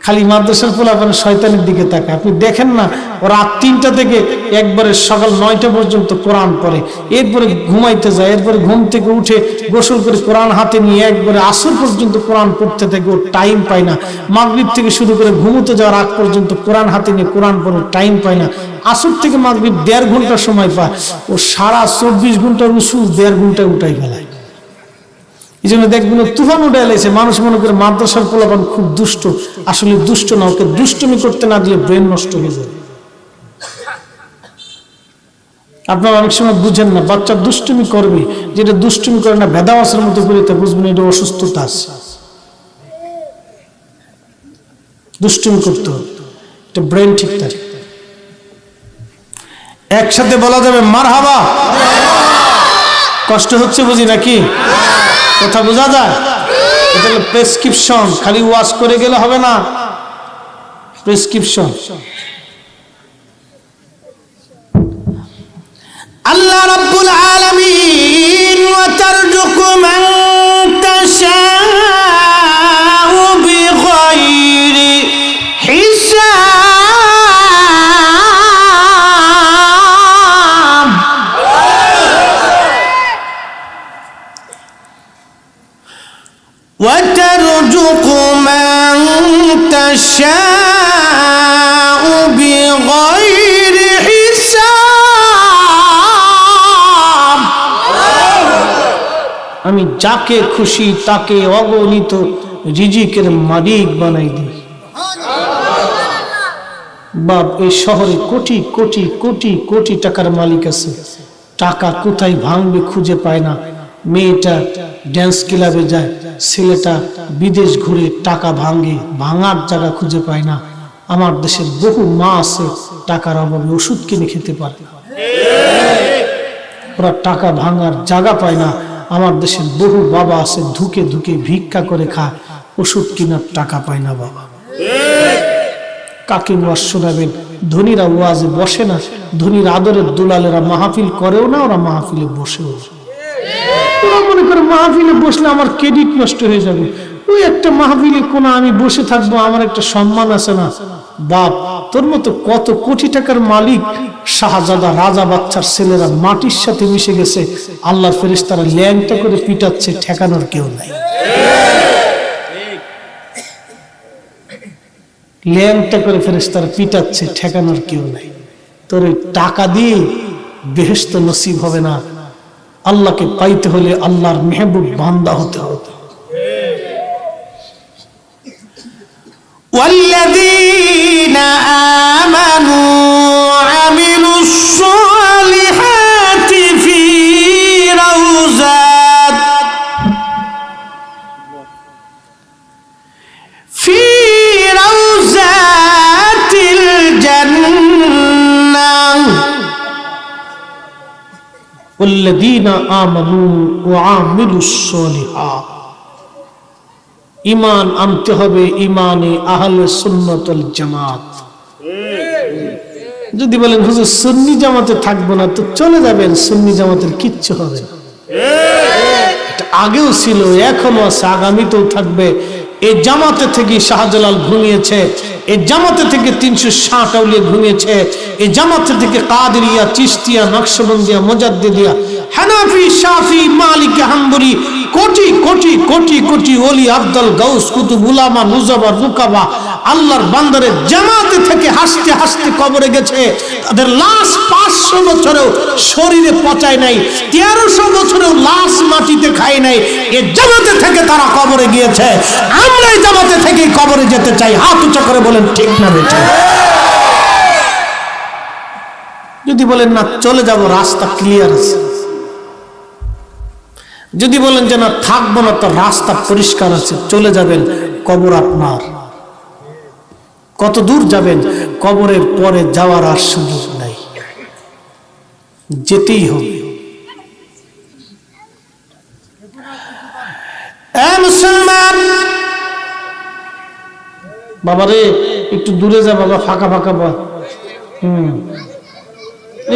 খালি মাদ্রাসার পোলাপান শয়তানের দিকে তাকায়। আপনি দেখেন না ওরা 3টা থেকে একবারে সকাল 9টা পর্যন্ত কোরআন পড়ে, এরপরে ঘুমাইতে যায়, এরপরে ঘুম থেকে উঠে গোসল করে কোরআন হাতে নিয়ে একবারে আসর পর্যন্ত কোরআন পড়তে থাকে, ও টাইম পায় না। মাগরিব থেকে শুরু করে ঘুমোতে যাওয়ার আগ পর্যন্ত কোরআন হাতে নিয়ে কোরআন পড়ে, টাইম পায় না। আসর থেকে মাগরিব 1.5 ঘন্টার সময় পায়, ও সারা 24 ঘন্টার উসুল 1.5 ঘন্টায় উঠাই ফেলায়। এই জন্য দেখবেন তুফান উঠে এলেছে, মানুষ মনে করে মাদ্রাসার পোলাপান খুব দুষ্ট, আসলে দুষ্ট না, ওকে দুষ্টুমি করতে না দিলে ব্রেন নষ্ট হয়ে যাবে। আপনারা অনেক সময় বুঝেন না, বাচ্চা দুষ্টুমি করবে, যেটা দুষ্টুমি করে না ভেদাওয়াসের মতো করে, তা বুঝবেন এটা অসুস্থতা আছে। দুষ্টুমি করতে হবে, এটা ব্রেন ঠিক থাকে। একসাথে বলা যাবে মারহাবা। কষ্ট হচ্ছে বুঝি নাকি? কথা বোঝা যায়? এটা হলো প্রেসক্রিপশন, খালি ওয়াজ করে গেলে হবে না, প্রেসক্রিপশন। আল্লাহ রাব্বুল আলামিন ওয়া তারযুকু মান তাশাউ বিগাইরি হিসাব। ওয়া তারযুকু মান তাশাউ বিগাইরি হিসাব। আমি যাকে খুশি তাকে অগণিত রিজিকের মালিক বানাই দিই। বাপ, এই শহরে কোটি কোটি কোটি কোটি টাকার মালিক আছে, টাকা কোথায় ভাঙবে খুঁজে পায় না। মেয়েটা ড্যান্স ক্লাবে যায়, ছেলেটা বিদেশ ঘুরে টাকা ভাঙে, ভাঙার জায়গা খুঁজে পায় না। আমার দেশের বহু মা আছে টাকার অভাবে ওষুধ কিনে খেতে পারে না, ওরা টাকা ভাঙার জায়গা পায় না। আমার দেশের বহু বাবা আছে ধুকে ধুকে ভিক্ষা করে খায়, ওষুধ কেনার টাকা পায় না বাবা। কাকে ওয়াজ শোনাবেন? ধনীরা ওয়াজে বসে না, ধনীর আদরের দুলালেরা মাহফিল করেও না, ওরা মাহফিলে বসেও না। ওরা মনে করে মাহফিলে বসলে আমার ক্রেডিট নষ্ট হয়ে যাবে, ওই একটা মাহফিলে কোন আমি বসে থাকবো, আমার একটা সম্মান আছে না। বাপ, তোর মতো কত কোটি টাকার মালিক শাহজাদা রাজা বাচ্চার ছেলেরা মাটির সাথে মিশে গেছে, আল্লাহর ফেরেশতারা ল্যাংটা করে পিটাচ্ছে, ঠেকানোর কেউ নাই। ল্যাংটা করে ফেরেশতারা পিটাচ্ছে, ঠেকানোর কেউ নাই। তোর ওই টাকা দিয়ে বেহেশত নসিব হবে না। আল্লাহকে পাইতে হলে আল্লাহর মেহবুব বান্দা হতে হবে। والذين آمنوا وعملوا الصالحات في روضات الجنة والذين آمنوا وعملوا الصالحات। ঈমান আনতে হবে ঈমানে আহলে সুন্নাত ওয়াল জামাত। যদি বলেন হুজুর সুন্নি জামাতে থাকবো না, তো চলে যাবেন, সুন্নি জামাতের কিচ্ছু হবে না। এটা আগেও ছিল, এখনো আছে, আগামীতেও থাকবে। এই জামাতে থেকে শাহজালাল ঘুমিয়েছে, এই জামাতে থেকে 360 আউলিয়া ঘুমিয়েছে, এই জামাতে থেকে কাদেরিয়া, চিশতিয়া, নকশবন্দিয়া, মুজাদ্দিদিয়া, হানাফি, শাফি, মালিকি, হাম্বলি, কোটি কোটি কোটি কোটি ওলি, আব্দুল গাউস, কুতুব, উলামা, নুজাবা, রুকাবা, আল্লাহর বান্দারে জামাতে থেকে হাসতে হাসতে কবরে গেছে। তাদের লাশ 500 বছরেও শরীরে পচায় নাই, 1300 বছরেও লাশ মাটিতে খায় নাই। এই জামাতে থেকে তারা কবরে গিয়েছে। আমরা এই জামাতে থেকে কবরে যেতে চাই। হাত উঁচা করে বলেন ঠিক না বেঠিক? যদি বলেন না চলে যাব, রাস্তা ক্লিয়ার আছে। যদি বলেন যে না থাকবো না, তো রাস্তা পরিষ্কার আছে, চলে যাবেন, কবর আপনার। কত দূর যাবেন? কবরের পরে যাওয়ার আর সুযোগ নাই, যেতেই হবে। মুসলমান বাবারে, একটু দূরে যা বাবা, ফাঁকা ফাঁকা বা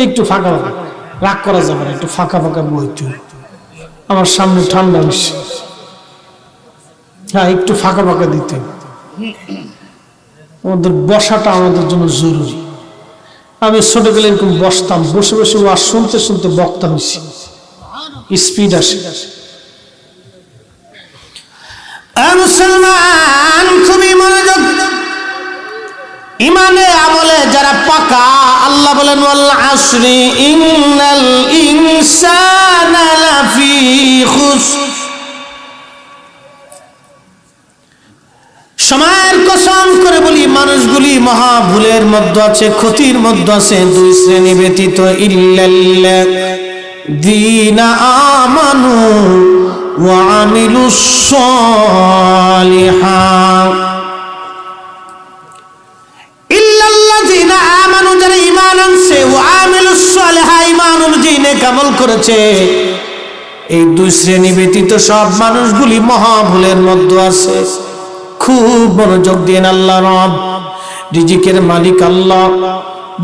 একটু ফাঁকা ফাঁকা, রাগ করা যাবে না, একটু ফাঁকা ফাঁকা বই। তুই আমার সামনে ঠান্ডা বেশি, হ্যাঁ একটু ফাঁকা ফাঁকা দিতে। আমাদের বসাটা আমাদের জন্য জরুরি। আমি ছোটবেলায় এরকম বসতাম, বসে বসে ওয়াজ শুনতে শুনতে বক্তা হয়েছি, স্পিড আসে। মুসলমান খুবই মনোযোগ, ইমানে আমলে যারা পাকা, আল্লাহ বলেন ওয়াল আসরি ইন্নাল ইনসানা লাফি খুসর। সময়ের কসম করে বলি, মানুষগুলি মহা ভুলের মধ্যে আছে, ক্ষতির মধ্যে আছে। দুই শ্রেণী ব্যতীত, ইল্লাল্লাযীনা আমানু ওয়া আমিলুস সালিহাত। ইল্লাল্লাযীনা আমানু, যারা ঈমান আনছে, ওয়া আমিলুস সালিহাত, ঈমান অনুযায়ী নেক আমল করেছে। এই দুই শ্রেণী ব্যতীত সব মানুষগুলি মহা ভুলের মধ্যে আছে। খুব মনোযোগ দিন। আল্লাহ রব, রিজিকের মালিক আল্লাহ,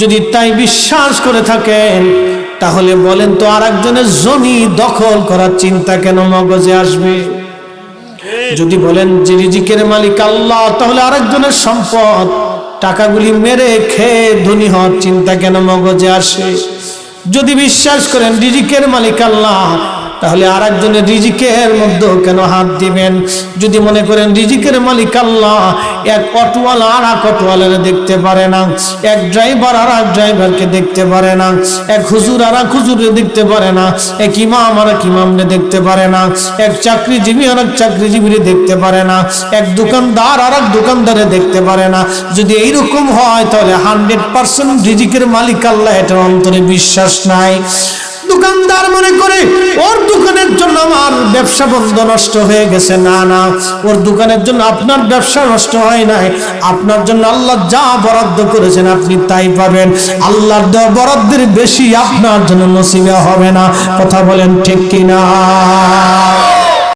যদি তাই বিশ্বাস করে থাকেন, তাহলে বলেন তো আরেকজনের জমি দখল করার চিন্তা কেন মগজে আসবে? যদি বলেন যে রিজিকের মালিক আল্লাহ, তাহলে আরেকজনের সম্পদ টাকাগুলি মেরে খেয়ে ধনী হওয়ার চিন্তা কেন মগজে আসে? যদি বিশ্বাস করেন রিজিকের মালিক আল্লাহ, তাহলে আরেকজনের রিজিকের মধ্যে কেন হাত দিবেন? যদি মনে করেন রিজিকের মালিক আল্লাহ, এক অটোওয়ালা আর এক অটোওয়ালারে দেখতে পারে না, এক ড্রাইভার আর এক ড্রাইভারকে দেখতে পারে না, এক হুজুর আর এক হুজুরে দেখতে পারে না, এক ইমাম আর এক ইমামরে দেখতে পারে না, এক চাকরিজীবী আর এক চাকরিজীবীরে দেখতে পারে না, এক দোকানদার আর এক দোকানদারে দেখতে পারে না। যদি এইরকম হয়, তাহলে 100% রিজিকের মালিক আল্লাহ, এটার অন্তরে বিশ্বাস নাই। দোকানদার মনে করে ওর দোকানের জন্য আমার ব্যবসা বন্ধ, নষ্ট হয়ে গেছে। না না, ওর দোকানের জন্য আপনার ব্যবসা নষ্ট হয় নাই। আপনার জন্য আল্লাহ যা বরাদ্দ করেছেন আপনি তাই পাবেন। আল্লাহর দেওয়া বরাদ্দের বেশি আপনার জন্য নসিবে হবে না। কথা বলেন ঠিক কিনা?